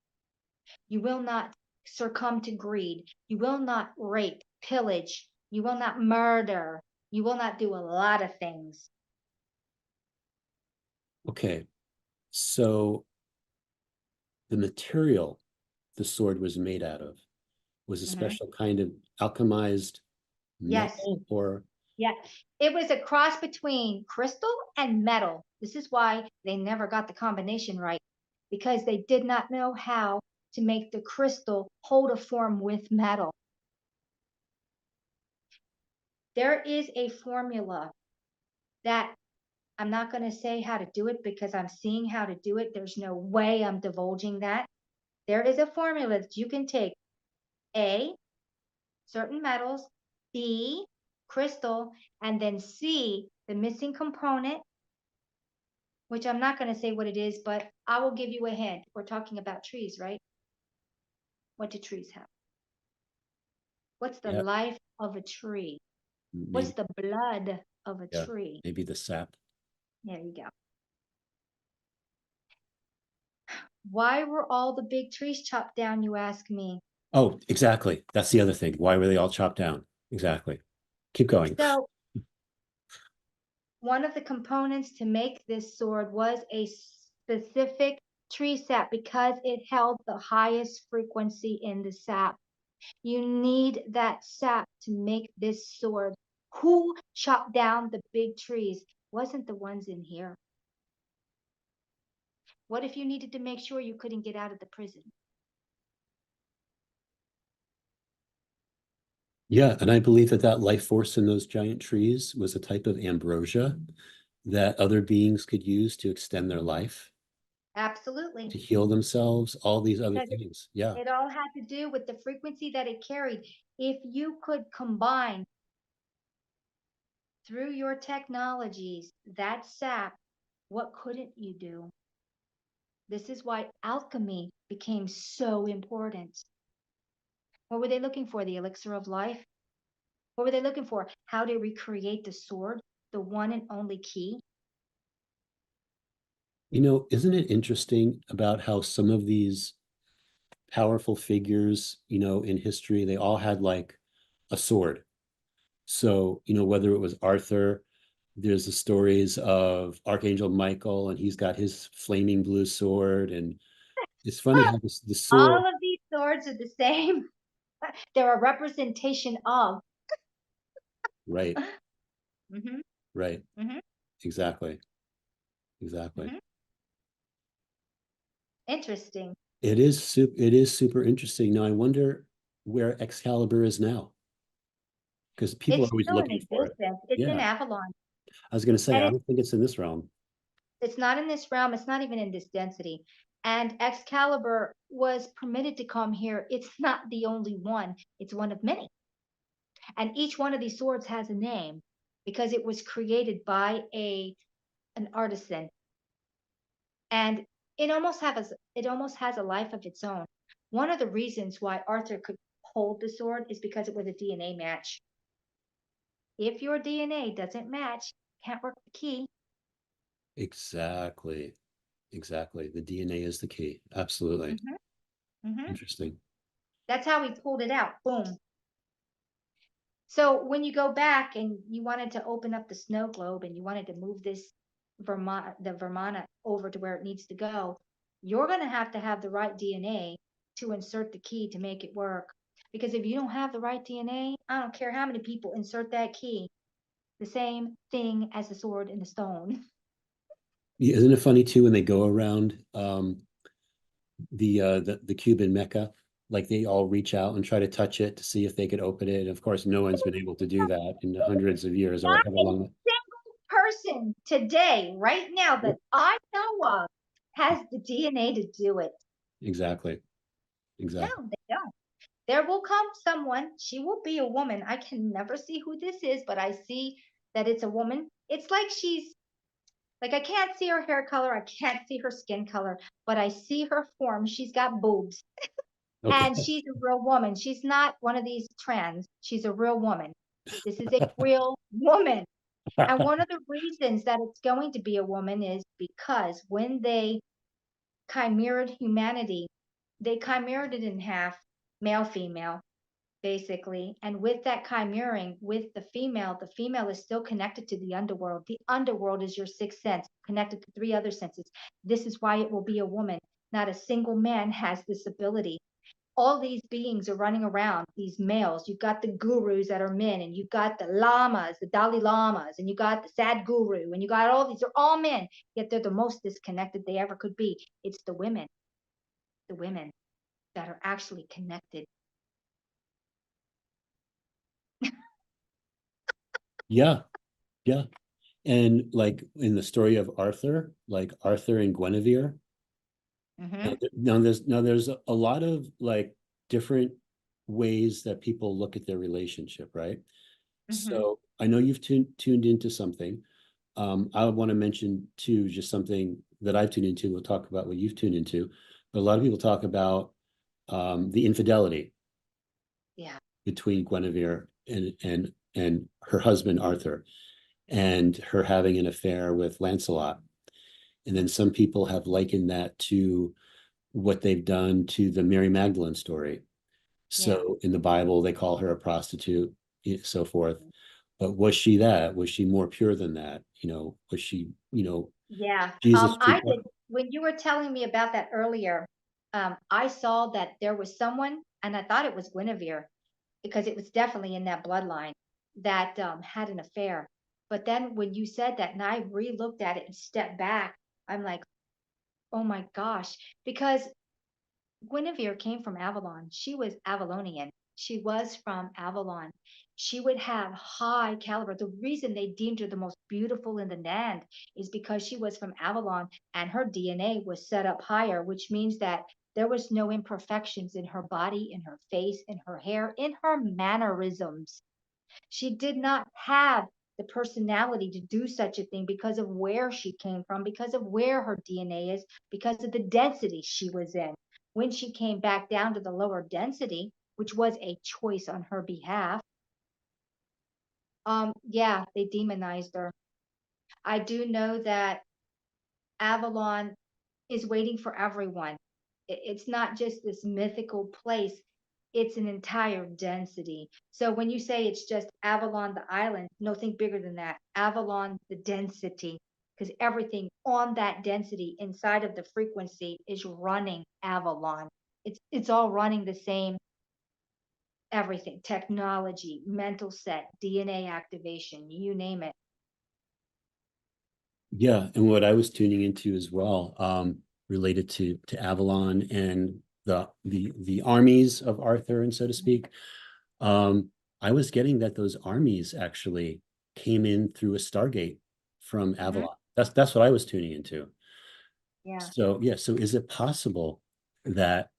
You will not succumb to greed. You will not rape, pillage. You will not murder. You will not do a lot of things. Okay. So the material the sword was made out of was a Mhm. special kind of alchemized Yes. metal or Yeah, it was a cross between crystal and metal. This is why they never got the combination right, because they did not know how to make the crystal hold a form with metal. There is a formula that I'm not going to say how to do it because I'm seeing how to do it. There's no way I'm divulging that. There is a formula that you can take A, certain metals, B, crystal, and then C, the missing component, which I'm not going to say what it is, but I will give you a hint. We're talking about trees, right? What do trees have? What's the Yeah, life of a tree? What's maybe. the blood of a Yeah, tree? maybe the sap. There you go. Why were all the big trees chopped down, you ask me? Oh, exactly. That's the other thing. Why were they all chopped down? Exactly. Keep going. So, one of the components to make this sword was a specific tree sap because it held the highest frequency in the sap. You need that sap to make this sword. Who chopped down the big trees? Wasn't the ones in here. What if you needed to make sure you couldn't get out of the prison? Yeah, and I believe that that life force in those giant trees was a type of ambrosia that other beings could use to extend their life, Absolutely. to heal themselves, all these other Because things. Yeah, it all had to do with the frequency that it carried. If you could combine through your technologies that sap, what couldn't you do? This is why alchemy became so important. What were they looking for? The elixir of life? What were they looking for? How to recreate the sword, the one and only key? isn't it interesting about how some of these powerful figures, in history, they all had like a sword. So, whether it was Arthur, there's the stories of Archangel Michael, and he's got his flaming blue sword. And it's funny how the sword, All of these swords are the same. They're a representation of. right, Hmm. right, Hmm. exactly, exactly. Hmm. Interesting. It is super interesting. Now I wonder where Excalibur is now, because people are It's always still in looking for it. existence. It's in Yeah, Avalon. I was going to say, And I don't think it's in this realm. it's not in this realm. It's not even in this density. And Excalibur was permitted to come here. It's not the only one. It's one of many. And each one of these swords has a name because it was created by a an artisan. And it almost has a life of its own. One of the reasons why Arthur could hold the sword is because it was a DNA match. If your DNA doesn't match, can't work the key. Exactly, exactly. The DNA is the key. Absolutely. Hmm. Hmm. Interesting. That's how we pulled it out. Boom. So when you go back and you wanted to open up the snow globe and you wanted to move this Vermana over to where it needs to go, you're going to have the right DNA to insert the key to make it work. Because if you don't have the right DNA, I don't care how many people insert that key, the same thing as the sword and the stone. Yeah, isn't it funny too when they go around the cube in Mecca, like they all reach out and try to touch it to see if they could open it. Of course, no one's been able to do that in hundreds of years or Not however a long. single person today, right now, that I know of, has the DNA to do it. Exactly. No, Exactly. they don't. There will come someone. She will be a woman. I can never see who this is, but I see that it's a woman. It's like she's like I can't see her hair color, I can't see her skin color, but I see her form. She's got boobs Okay. and she's a real woman. She's not one of these trends. She's a real woman. This is a real woman. And one of the reasons that it's going to be a woman is because when they chimered humanity, they chimered it in half, male, female, basically. And with that chimering with the female is still connected to the underworld. The underworld is your sixth sense, connected to three other senses. This is why it will be a woman. Not a single man has this ability. All these beings are running around, these males. You've got the gurus that are men, and you've got the lamas, the Dalai Lamas, and you got the Sadhguru, and you got all these, they're all men, yet they're the most disconnected they ever could be. It's the women that are actually connected. Yeah. Yeah. And like in the story of Arthur, like Arthur and Guinevere. Mm-hmm. Now there's a lot of like different ways that people look at their relationship, right? Mm-hmm. So I know you've tuned into something. I want to mention too, just something that I've tuned into. We'll talk about what you've tuned into, but a lot of people talk about the infidelity Yeah. between Guinevere and her husband Arthur, and her having an affair with Lancelot. And then some people have likened that to what they've done to the Mary Magdalene story. Yeah. So in the Bible, they call her a prostitute, so forth. But was she that? Was she more pure than that? Was she, Yeah. Jesus? I did when you were telling me about that earlier, I saw that there was someone, and I thought it was Guinevere, because it was definitely in that bloodline that had an affair. But then when you said that, and I re-looked at it and stepped back, I'm like, oh my gosh, because Guinevere came from Avalon. She was Avalonian. She was from Avalon. She would have high caliber. The reason they deemed her the most beautiful in the land is because she was from Avalon and her DNA was set up higher, which means that there was no imperfections in her body, in her face, in her hair, in her mannerisms. She did not have the personality to do such a thing because of where she came from, because of where her DNA is, because of the density she was in. When she came back down to the lower density, which was a choice on her behalf, yeah, they demonized her. I do know that Avalon is waiting for everyone. It's not just this mythical place, it's an entire density. So when you say it's just Avalon, the island, no, think bigger than that. Avalon, the density, because everything on that density inside of the frequency is running Avalon. It's all running the same everything, technology, mental set, DNA activation, you name it. Yeah, and what I was tuning into as well, related to Avalon and the armies of Arthur, and so to speak. I was getting that those armies actually came in through a Stargate from Hmm. Avalon. That's what I was tuning into. Yeah. So yeah, so is it possible that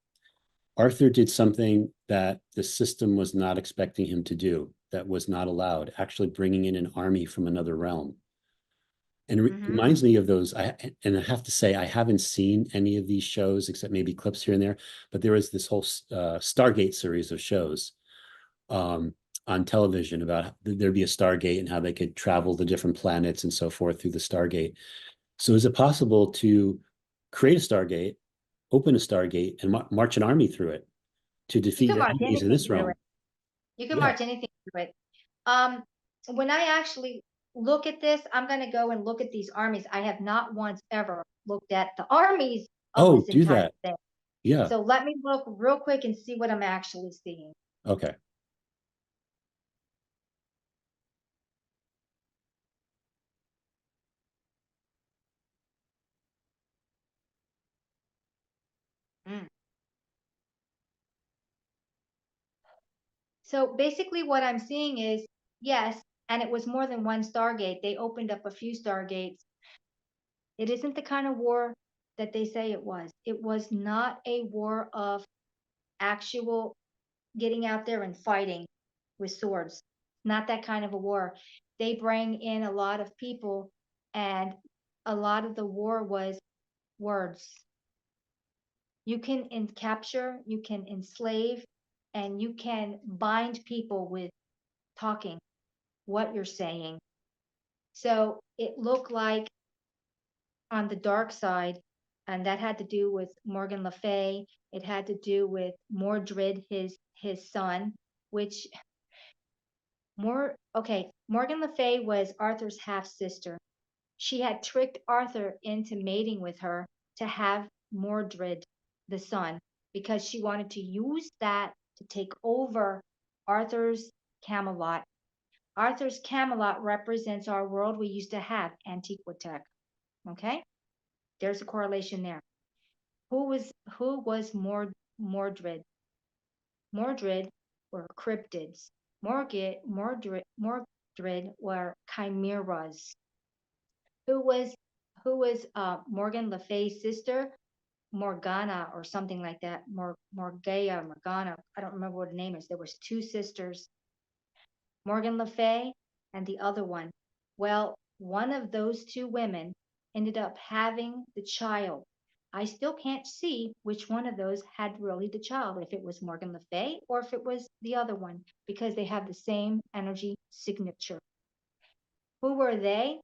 Arthur did something that the system was not expecting him to do, that was not allowed, actually bringing in an army from another realm? And it Hmm. reminds me of those. And I have to say, I haven't seen any of these shows except maybe clips here and there. But there was this whole Stargate series of shows um, on television about there'd be a Stargate and how they could travel to different planets and so forth through the Stargate. So is it possible to create a Stargate, open a Stargate, and march an army through it to You defeat can your march enemies in anything this through realm? it. You can Yeah. march anything through it. Um, when I actually look at this, I'm going to go and look at these armies. I have not once ever looked at the armies of Oh, this do entire that. thing. Yeah. So let me look real quick and see what I'm actually seeing. Okay. Mm. So basically, what I'm seeing is yes, and it was more than one Stargate. They opened up a few Stargates. It isn't the kind of war that they say it was. It was not a war of actual getting out there and fighting with swords. Not that kind of a war. They bring in a lot of people, and a lot of the war was words. You can capture, you can enslave, and you can bind people with talking, what you're saying. So it looked like on the dark side, and that had to do with Morgan Le Fay. It had to do with Mordred, his son, which Morgan Le Fay was Arthur's half sister. She had tricked Arthur into mating with her to have Mordred, the son, because she wanted to use that to take over Arthur's Camelot. Arthur's Camelot represents our world we used to have, Antiquitech. Okay? There's a correlation there. Who was Mordred? Mordred were cryptids. Mordred were chimeras. Who was Morgan Le Fay's sister? Morgana or something like that. Morgana. I don't remember what her name is. There was two sisters, Morgan Le Fay and the other one. Well, one of those two women ended up having the child. I still can't see which one of those had really the child, if it was Morgan Le Fay or if it was the other one, because they have the same energy signature. Who were they?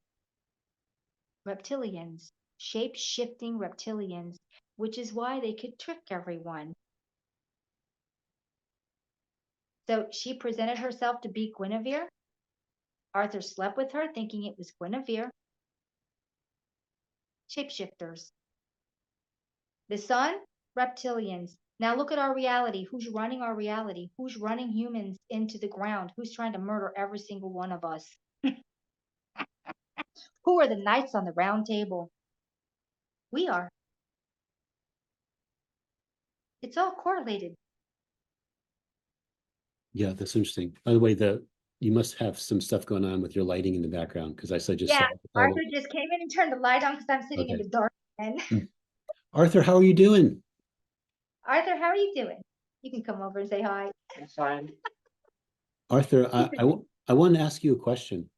Reptilians, shape-shifting reptilians, which is why they could trick everyone. So she presented herself to be Guinevere. Arthur slept with her thinking it was Guinevere. Shapeshifters. The sun, reptilians. Now look at our reality. Who's running our reality? Who's running humans into the ground? Who's trying to murder every single one of us? Who are the knights on the round table? We are. It's all correlated. Yeah, that's interesting. By the way, you must have some stuff going on with your lighting in the background because I just Yeah, saw all Arthur just came in and turned the light on because I'm sitting in okay. the dark. And Arthur, how are you doing? Arthur, how are you doing? You can come over and say hi. I'm fine. Arthur, I want to ask you a question.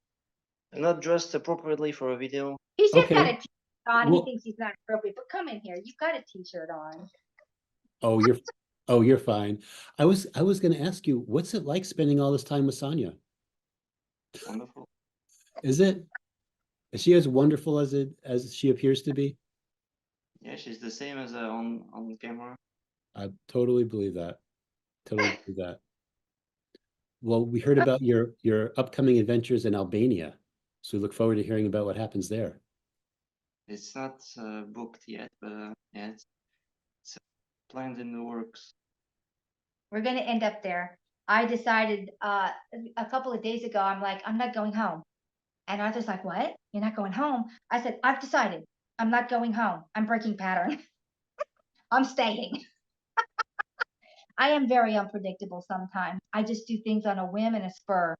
I'm not dressed appropriately for a video. He's just got a Okay. t-shirt on. Well, He thinks he's not appropriate, but come in here. You've got a t-shirt on. oh, you're fine. I was going to ask you, what's it like spending all this time with Sonia? Wonderful. Is it? Is she as wonderful as she appears to be? Yeah, she's the same as on camera. I totally believe that. Totally believe that. Well, we heard about your upcoming adventures in Albania, so we look forward to hearing about what happens there. It's not booked yet, but yeah, it's planned in the works. We're going to end up there. I decided a couple of days ago, I'm like, I'm not going home. And Arthur's like, what? You're not going home? I said, I've decided. I'm not going home. I'm breaking pattern. I'm staying. I am very unpredictable sometimes. I just do things on a whim and a spur.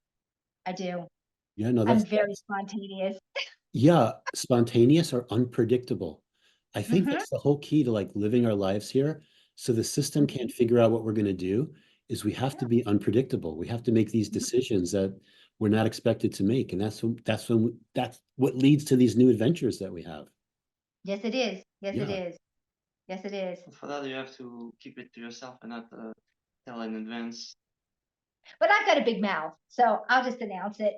I do. Yeah, no, I'm very spontaneous. yeah, spontaneous or unpredictable. I think Hmm. that's the whole key to like living our lives here. So the system can't figure out what we're going to do, is we have to be unpredictable. We have to make these decisions that we're not expected to make. And that's what leads to these new adventures that we have. Yes, it is. Yes, it Yeah. is. Yes, it is. For that, you have to keep it to yourself and not tell in advance. But I've got a big mouth, so I'll just announce it.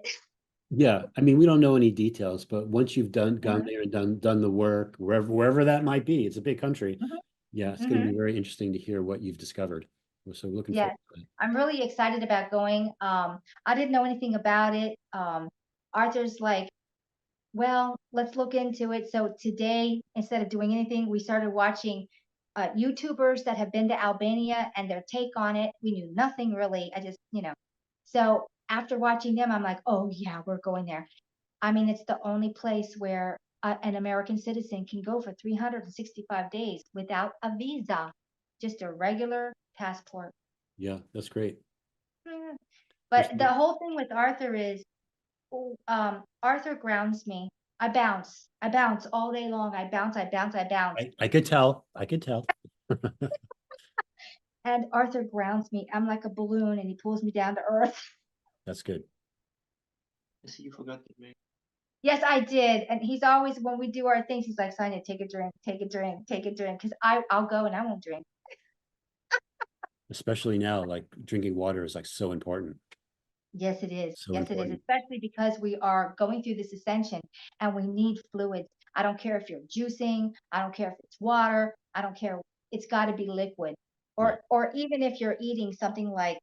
Yeah. I mean, we don't know any details, but once you've gone Mhm, there and done the work, wherever that might be, it's a big country. mhm, Yeah, it's going to mhm. be very interesting to hear what you've discovered. So looking Yes, forward to it. I'm really excited about going. I didn't know anything about it. Arthur's like, well, let's look into it. So today, instead of doing anything, we started watching YouTubers that have been to Albania and their take on it. We knew nothing really. I just, So after watching them, I'm like, oh yeah, we're going there. I mean, it's the only place where an American citizen can go for 365 days without a visa, just a regular passport. Yeah, that's great. Yeah. That's But the great. whole thing with Arthur is, Arthur grounds me. I bounce. I bounce all day long. I bounce. I bounce. I bounce. I could tell. I could tell. And Arthur grounds me. I'm like a balloon, and he pulls me down to earth. That's good. I see you forgot to drink. Yes, I did. And he's always, when we do our things, he's like, Sonia, take a drink, take a drink, take a drink. Because I'll go and I won't drink. Especially now, like drinking water is like so important. Yes, it is. So Yes, it is. important. Especially because we are going through this ascension and we need fluids. I don't care if you're juicing. I don't care if it's water. I don't care. It's got to be liquid. Right. Or even if you're eating something like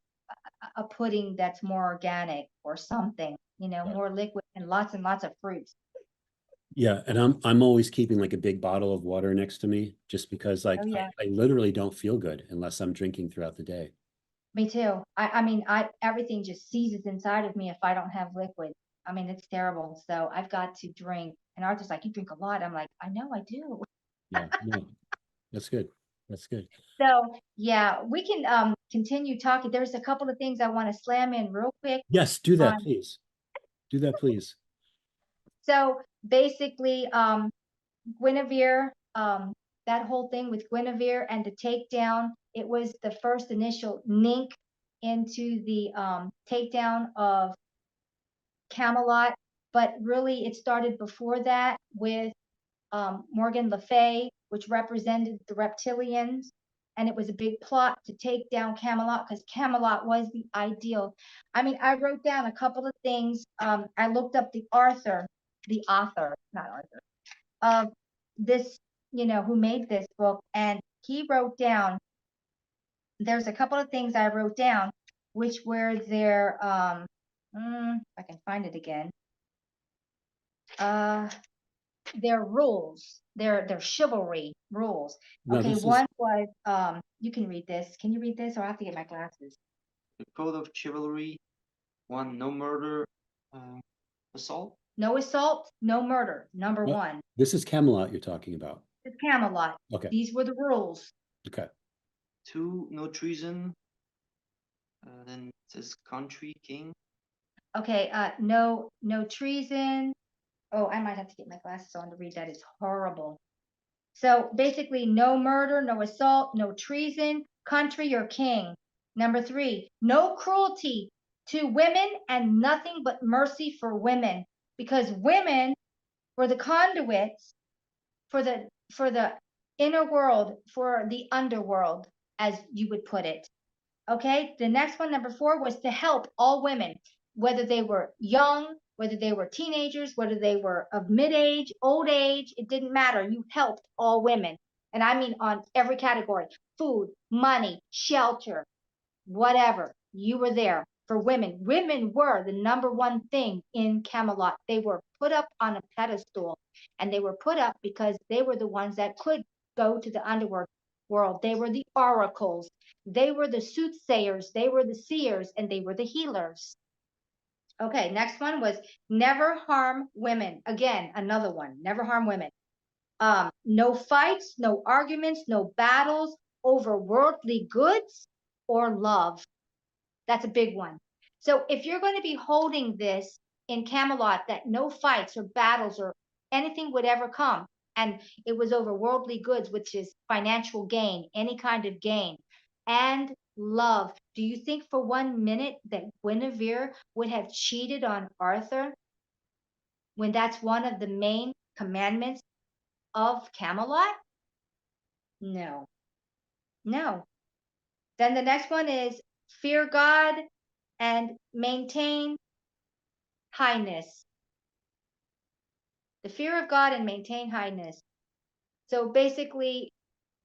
a pudding that's more organic or something, Right. more liquid and lots of fruits. Yeah, and I'm always keeping like a big bottle of water next to me just because like Oh yeah, I literally don't feel good unless I'm drinking throughout the day. me too. I mean, everything just seizes inside of me if I don't have liquid. I mean, it's terrible. So I've got to drink. And Arthur's like, you drink a lot. I'm like, I know I do. Yeah, no, that's good. That's good. So yeah, we can continue talking. There's a couple of things I want to slam in real quick. Yes, do that, On please. Do that, please. so basically, Guinevere, that whole thing with Guinevere and the takedown, it was the first initial link into the takedown of Camelot. but really it started before that with Morgan Le Fay, which represented the reptilians. And it was a big plot to take down Camelot because Camelot was the ideal. I mean, I wrote down a couple of things. I looked up the author, not Arthur, of this, who made this book. And he wrote down, there's a couple of things I wrote down, which were their, I can find it again. Their rules, their chivalry rules. No, Okay, this is one was, you can read this. Can you read this, or I have to get my glasses? The code of chivalry: 1, no murder, assault. No assault, no murder. Number What? one. this is Camelot you're talking about. It's Camelot. Okay. These were the rules. Okay. 2, no treason. Then it says country, king. Okay, no treason. Oh, I might have to get my glasses on to read that. It's horrible. So basically, no murder, no assault, no treason, country or king. Number 3, no cruelty to women and nothing but mercy for women, because women were the conduits for the inner world, for the underworld, as you would put it. Okay, the next one, number 4, was to help all women, whether they were young, whether they were teenagers, whether they were of mid-age, old age, it didn't matter. You helped all women. And I mean on every category: food, money, shelter, whatever. You were there for women. Women were the number one thing in Camelot. They were put up on a pedestal, and they were put up because they were the ones that could go to the underworld world. They were the oracles. They were the soothsayers. They were the seers, and they were the healers. Okay, next one was never harm women. Again, another one, never harm women. No fights, no arguments, no battles over worldly goods or love. That's a big one. So if you're going to be holding this in Camelot, that no fights or battles or anything would ever come, and it was over worldly goods, which is financial gain, any kind of gain, and love. Do you think for 1 minute that Guinevere would have cheated on Arthur when that's one of the main commandments of Camelot? No. No. Then the next one is fear God and maintain highness. The fear of God and maintain highness. So basically,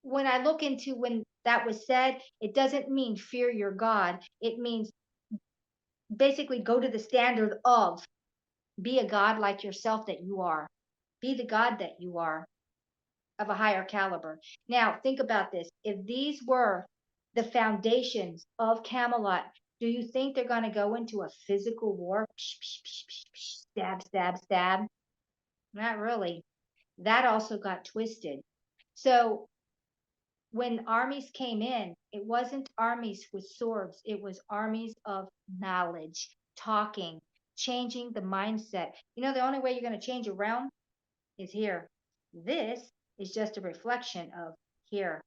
when I look into when that was said, it doesn't mean fear your God. It means basically go to the standard of be a God like yourself that you are. Be the God that you are of a higher caliber. Now, think about this. If these were the foundations of Camelot, do you think they're going to go into a physical war? Stab, stab, stab. Not really. That also got twisted. So when armies came in, it wasn't armies with swords. It was armies of knowledge, talking, changing the mindset. The only way you're going to change a realm is here. This is just a reflection of here.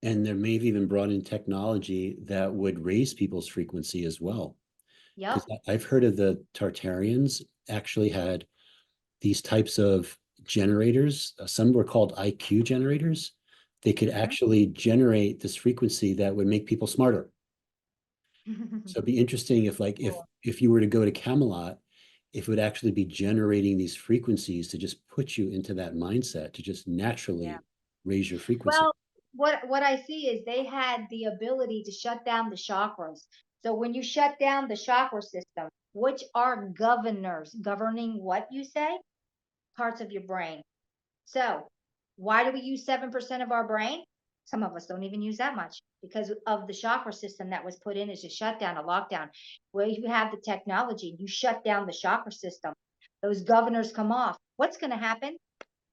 And there may have even brought in technology that would raise people's frequency as well. Yep. 'Cause I've heard of the Tartarians actually had these types of generators. Some were called IQ generators. They could actually generate this frequency that would make people smarter. So it'd be interesting if Cool. if you were to go to Camelot, if it would actually be generating these frequencies to just put you into that mindset to just naturally Yeah. raise your frequency. Well, what I see is they had the ability to shut down the chakras. So when you shut down the chakra system, which are governors governing what you say, parts of your brain. So why do we use 7% of our brain? Some of us don't even use that much because of the chakra system that was put in as a shutdown, a lockdown. Where you have the technology, you shut down the chakra system. Those governors come off. What's going to happen?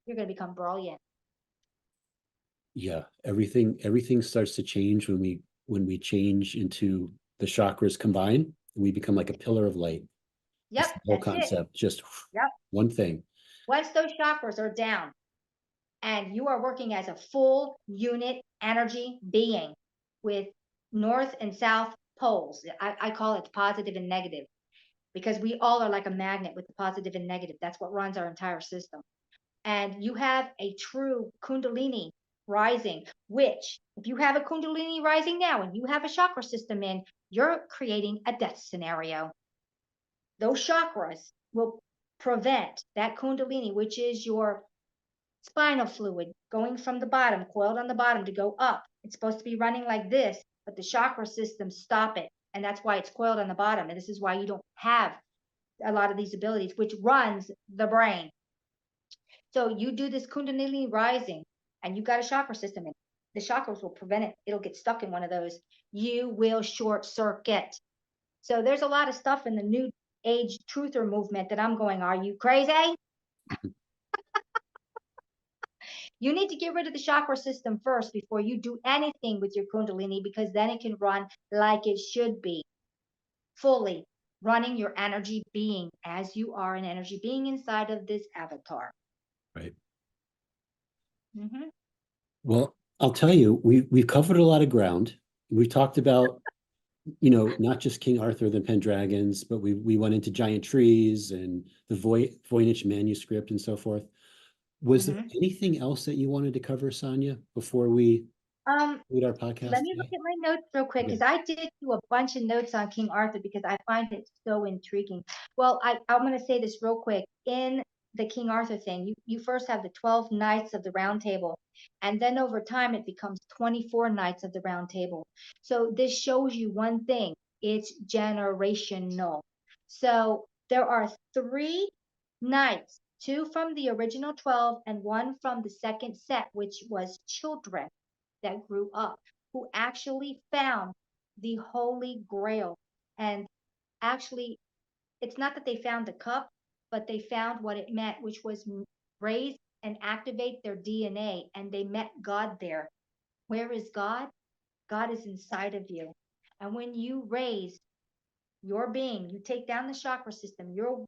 You're going to become brilliant. Yeah, everything starts to change when we change into the chakras combine, we become like a pillar of light. Yep, That's the whole that's it. concept, just Yep. one thing. Once those chakras are down and you are working as a full unit energy being with north and south poles, I call it positive and negative. because we all are like a magnet with the positive and negative. That's what runs our entire system. And you have a true Kundalini rising, which, if you have a Kundalini rising now and you have a chakra system in, you're creating a death scenario. Those chakras will prevent that Kundalini, which is your spinal fluid going from the bottom, coiled on the bottom, to go up. It's supposed to be running like this, but the chakra systems stop it. And that's why it's coiled on the bottom. And this is why you don't have a lot of these abilities, which runs the brain. So you do this Kundalini rising and you got a chakra system in. The chakras will prevent it. It'll get stuck in one of those. You will short circuit. So there's a lot of stuff in the new age truther movement that I'm going, are you crazy? You need to get rid of the chakra system first before you do anything with your Kundalini, because then it can run like it should be, fully running your energy being as you are an energy being inside of this avatar. Right. Mm-hmm. Well, I'll tell you, we've covered a lot of ground. We talked about, not just King Arthur, the Pendragons, but we went into giant trees and the Voynich manuscript and so forth. Was there anything else that you wanted to cover, Sonia, before we conclude our podcast Let me look today? at my notes real quick, because I did do a bunch of notes on King Arthur because I find it so intriguing. Well, I'm going to say this real quick. In the King Arthur thing, you first have the 12 knights of the round table, and then over time it becomes 24 knights of the round table. So this shows you one thing: it's generational. So there are 3 knights, 2 from the original 12 and 1 from the second set, which was children that grew up, who actually found the Holy Grail. And actually, it's not that they found the cup, but they found what it meant, which was raise and activate their DNA, and they met God there. Where is God? God is inside of you. And when you raise your being, you take down the chakra system, your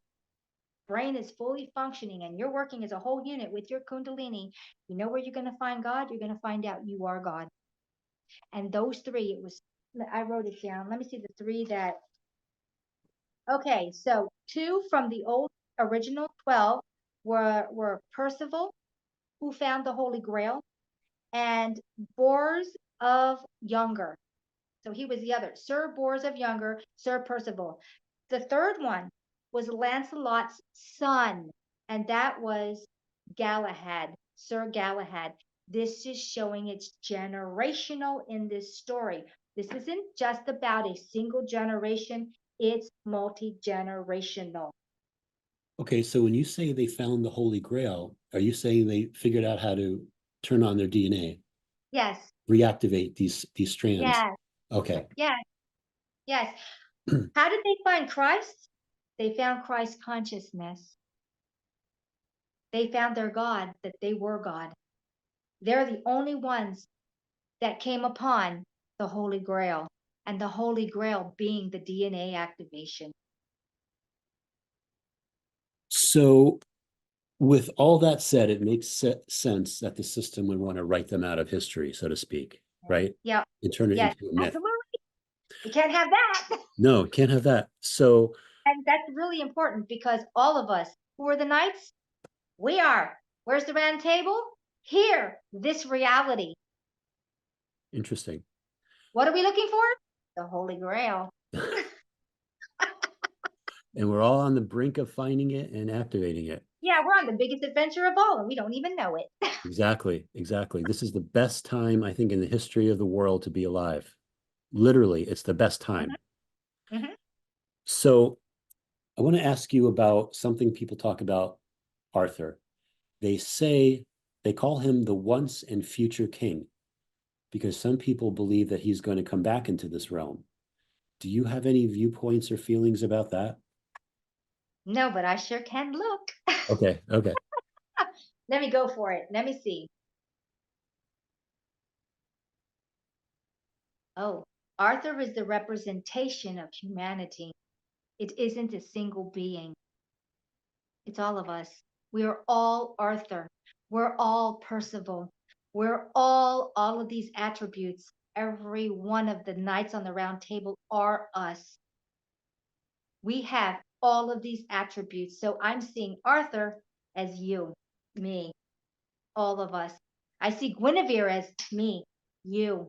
brain is fully functioning, and you're working as a whole unit with your Kundalini, you know where you're going to find God? You're going to find out you are God. And those 3, I wrote it down. Let me see the 3 that, okay, so 2 from the old original 12 were Percival, who found the Holy Grail, and Bors of Younger. So he was the other, Sir Bors of Younger, Sir Percival. The third one was Lancelot's son, and that was Galahad, Sir Galahad. This is showing it's generational in this story. This isn't just about a single generation, it's multi-generational. Okay, so when you say they found the Holy Grail, are you saying they figured out how to turn on their DNA, Yes. reactivate these strands? Yes. Okay. Yes. Yes. How did they find Christ? They found Christ consciousness. They found their God, that they were God. They're the only ones that came upon the Holy Grail, and the Holy Grail being the DNA activation. So with all that said, it makes sense that the system would want to write them out of history, so to speak, right? Yeah. And turn it Yes, into a myth. absolutely. We can't have that. No, can't have that. So, and that's really important, because all of us who are the knights, we are. Where's the round table? Here, this reality. interesting. What are we looking for? The Holy Grail. And we're all on the brink of finding it and activating it. Yeah, we're on the biggest adventure of all, and we don't even know it. Exactly. This is the best time, I think, in the history of the world to be alive. Literally, it's the best time. Mm-hmm. So I want to ask you about something people talk about Arthur. They call him the once and future king, because some people believe that he's going to come back into this realm. Do you have any viewpoints or feelings about that? No, but I sure can look. Okay. Let me go for it. Let me see. Oh, Arthur is the representation of humanity. It isn't a single being. It's all of us. We are all Arthur. We're all Percival. We're all of these attributes. Every one of the knights on the round table are us. We have all of these attributes. So I'm seeing Arthur as you, me, all of us. I see Guinevere as me, you,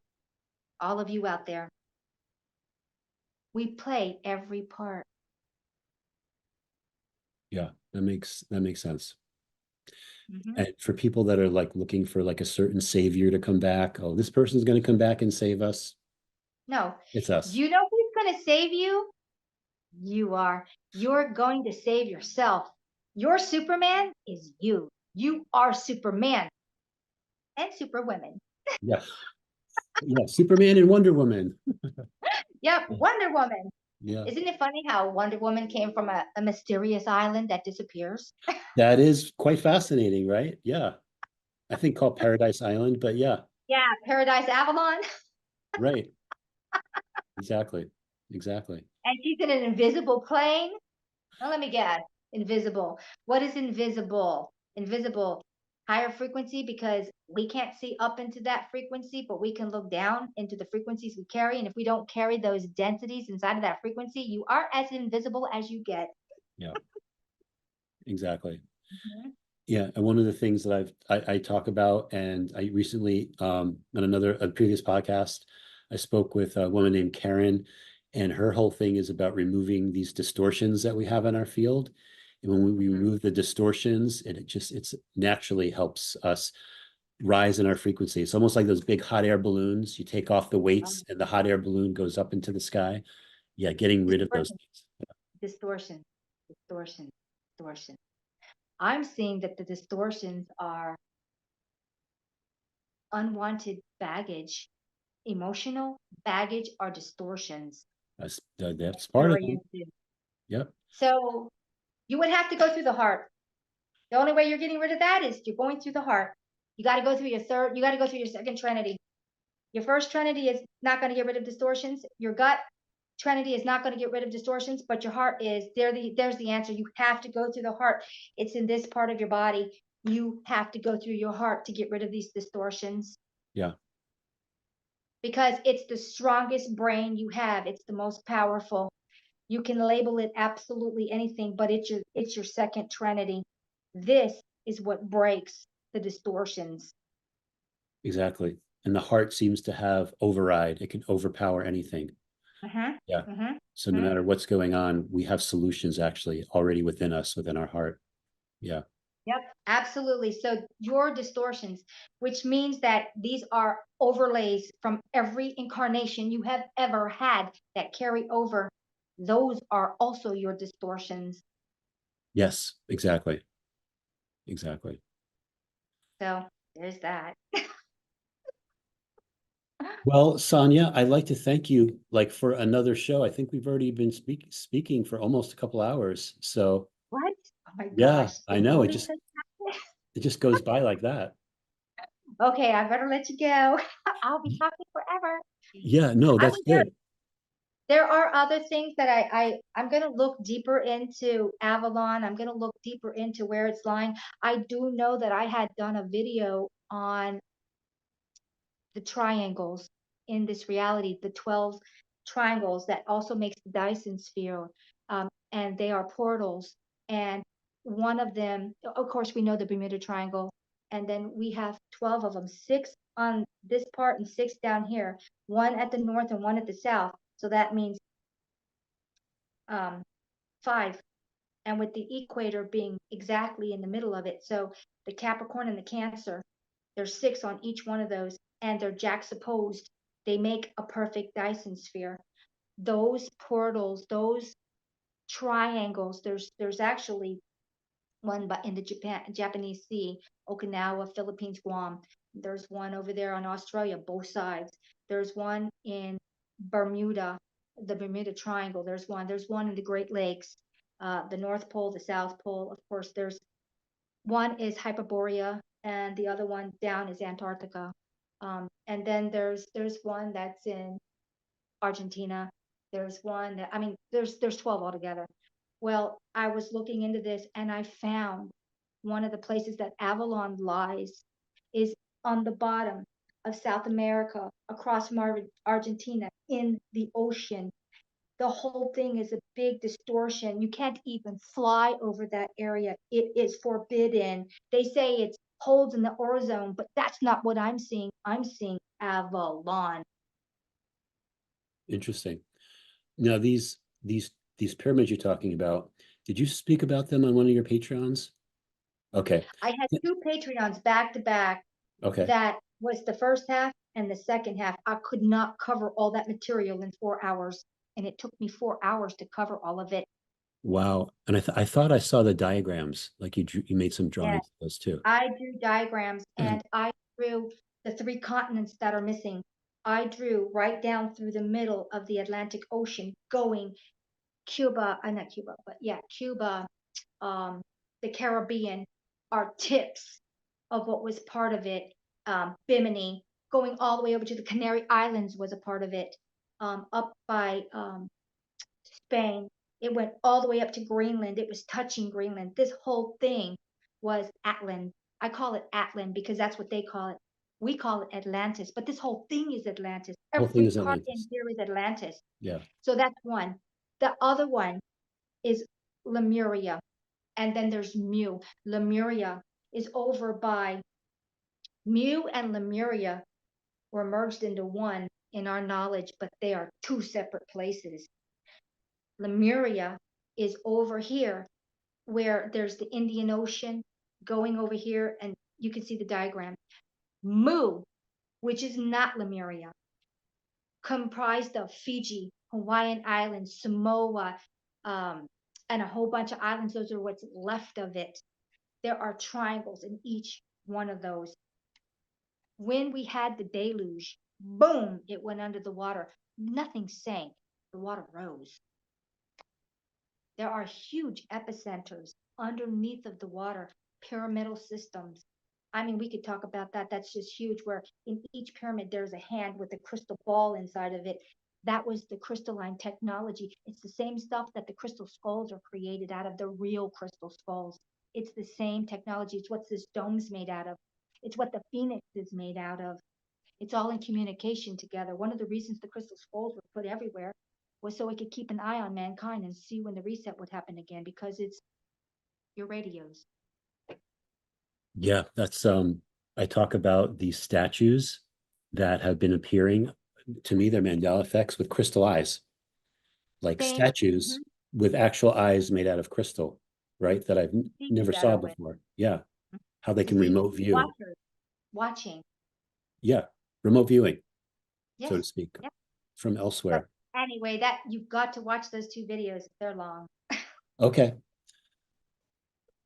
all of you out there. We play every part. Yeah, that makes sense. Mhm. And for people that are like looking for like a certain savior to come back, oh, this person's going to come back and save us. No, It's us. you know who's going to save you? You are. You're going to save yourself. Your Superman is you. You are Superman and Superwomen. Yeah. Yeah. Superman and Wonder Woman. Yep, Wonder Woman. Yeah. Isn't it funny how Wonder Woman came from a mysterious island that disappears? That is quite fascinating, right? Yeah. I think called Paradise Island, but yeah, Yeah, Paradise Avalon. right. Exactly. Exactly. And she's in an invisible plane. Now let me guess. Invisible. What is invisible? Invisible. Higher frequency because we can't see up into that frequency, but we can look down into the frequencies we carry. And if we don't carry those densities inside of that frequency, you are as invisible as you get. Yeah. Exactly. Mhm. Yeah, and one of the things that I talk about, and I recently on a previous podcast, I spoke with a woman named Karen, and her whole thing is about removing these distortions that we have in our field. And when we remove the distortions, and it's naturally helps us rise in our frequency. It's almost like those big hot air balloons. You take off the weights, and the hot air balloon goes up into the sky. Yeah, getting rid of those Distortion, things. distortion, distortion, distortion. I'm seeing that the distortions are unwanted baggage, emotional baggage are distortions. That's part of it. Experiences. Yep. So you would have to go through the heart. The only way you're getting rid of that is you're going through the heart. You got to go through your third, you got to go through your second trinity. Your first trinity is not going to get rid of distortions. Your gut trinity is not going to get rid of distortions, but your heart is. There's the answer. You have to go through the heart. It's in this part of your body. You have to go through your heart to get rid of these distortions Yeah. because it's the strongest brain you have. It's the most powerful. You can label it absolutely anything, but it's your second trinity. This is what breaks the distortions. Exactly. And the heart seems to have override. It can overpower anything. Uh-huh. Yeah. Uh-huh. So no matter what's going on, we have solutions actually already within us, within our heart. Yeah. Yep, absolutely. So your distortions, which means that these are overlays from every incarnation you have ever had that carry over. Those are also your distortions. Yes, exactly. Exactly. So there's that. Well, Sonia, I'd like to thank you like for another show. I think we've already been speaking for almost a couple hours. So What? Oh my yeah, gosh. I It's know. only been- It just goes by like that. Okay, I better let you go. I'll be talking forever. Yeah, no, I that's mean, good. there are other things that I'm going to look deeper into Avalon. I'm going to look deeper into where it's lying. I do know that I had done a video on the triangles in this reality, the 12 triangles that also makes the Dyson sphere. And they are portals. And one of them, of course, we know the Bermuda Triangle. And then we have 12 of them, six on this part and six down here, one at the north and one at the south. So that means um, five. And with the equator being exactly in the middle of it. So the Capricorn and the Cancer, there's six on each one of those, and they're juxtaposed. They make a perfect Dyson sphere. Those portals, those triangles, there's actually one but in the Japanese Sea, Okinawa, Philippines, Guam. There's one over there on Australia, both sides. There's one in Bermuda, the Bermuda Triangle. There's one in the Great Lakes, the North Pole, the South Pole. Of course, there's one is Hyperborea, and the other one down is Antarctica. And then there's one that's in Argentina. There's one that, I mean, there's 12 altogether. Well, I was looking into this and I found one of the places that Avalon lies is on the bottom of South America, across from Argentina, in the ocean. The whole thing is a big distortion. You can't even fly over that area. It is forbidden. They say it's holes in the ozone, but that's not what I'm seeing. I'm seeing Avalon. Interesting. Now, these pyramids you're talking about, did you speak about them on one of your Patreons? Okay. I had two Patreons back to back. Okay. That was the first half and the second half. I could not cover all that material in 4 hours, and it took me 4 hours to cover all of it. Wow. And I thought I saw the diagrams, like you made some Yeah, drawings of those too. I drew diagrams and I drew the 3 continents that are missing. I drew right down through the middle of the Atlantic Ocean, going Cuba, not Cuba, but yeah, Cuba, the Caribbean are tips of what was part of it. Bimini, going all the way over to the Canary Islands was a part of it. Up by Spain, it went all the way up to Greenland. It was touching Greenland. This whole thing was Atlan. I call it Atlan because that's what they call it. We call it Atlantis, but this whole thing is Atlantis. Whole thing Every is part in Atlantis. here is Atlantis. Yeah. So that's one. The other one is Lemuria. And then there's Mu. Lemuria is over by Mu and Lemuria were merged into one in our knowledge, but they are two separate places. Lemuria is over here where there's the Indian Ocean going over here, and you can see the diagram. Mu, which is not Lemuria, comprised of Fiji, Hawaiian Islands, Samoa, and a whole bunch of islands. Those are what's left of it. There are triangles in each one of those. When we had the deluge, boom, it went under the water. Nothing sank. The water rose. There are huge epicenters underneath of the water, pyramidal systems. I mean, we could talk about that. That's just huge, where in each pyramid there's a hand with a crystal ball inside of it. That was the crystalline technology. It's the same stuff that the crystal skulls are created out of, the real crystal skulls. It's the same technology. It's what this dome's made out of. It's what the phoenix is made out of. It's all in communication together. One of the reasons the crystal skulls were put everywhere was so it could keep an eye on mankind and see when the reset would happen again, because it's your radios. Yeah, that's I talk about these statues that have been appearing. To me, they're Mandela effects with crystal eyes, like Same. statues with actual eyes made out of crystal, right? That I've never saw before. Yeah. How they can remote view. Watchers, watching. Yeah. Remote viewing, Yes. so to speak, Yeah. from elsewhere. But anyway, that you've got to watch those 2 videos. They're long. Okay.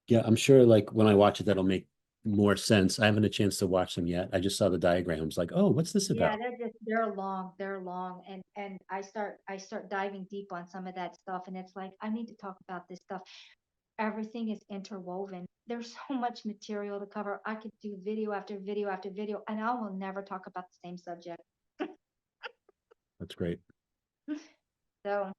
Yeah, I'm sure like when I watch it, that'll make more sense. I haven't a chance to watch them yet. I just saw the diagrams, like, oh, what's this Yeah, about? they're long. They're long. And I start diving deep on some of that stuff, and it's like I need to talk about this stuff. Everything is interwoven. There's so much material to cover. I could do video after video after video, and I will never talk about the same subject. That's great. So,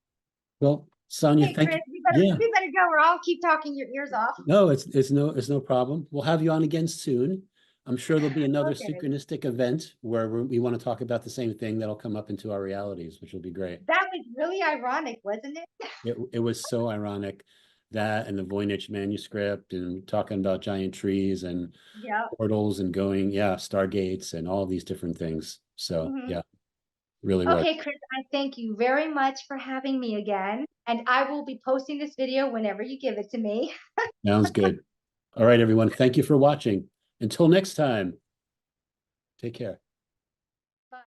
Well, Sonia, hey, thank Chris, you. we better go, or I'll keep talking your ears off. No, it's no problem. We'll have you on again soon. I'm sure there'll be another Okay. synchronistic event where we want to talk about the same thing that'll come up into our realities, which will be great. That was really ironic, wasn't it? It was so ironic, that and the Voynich manuscript and talking about giant trees and Yeah. portals and going, yeah, stargates and all these different things. So yeah, really was. Okay, Chris, I thank you very much for having me again. And I will be posting this video whenever you give it to me. Sounds good. All right, everyone. Thank you for watching. Until next time, take care.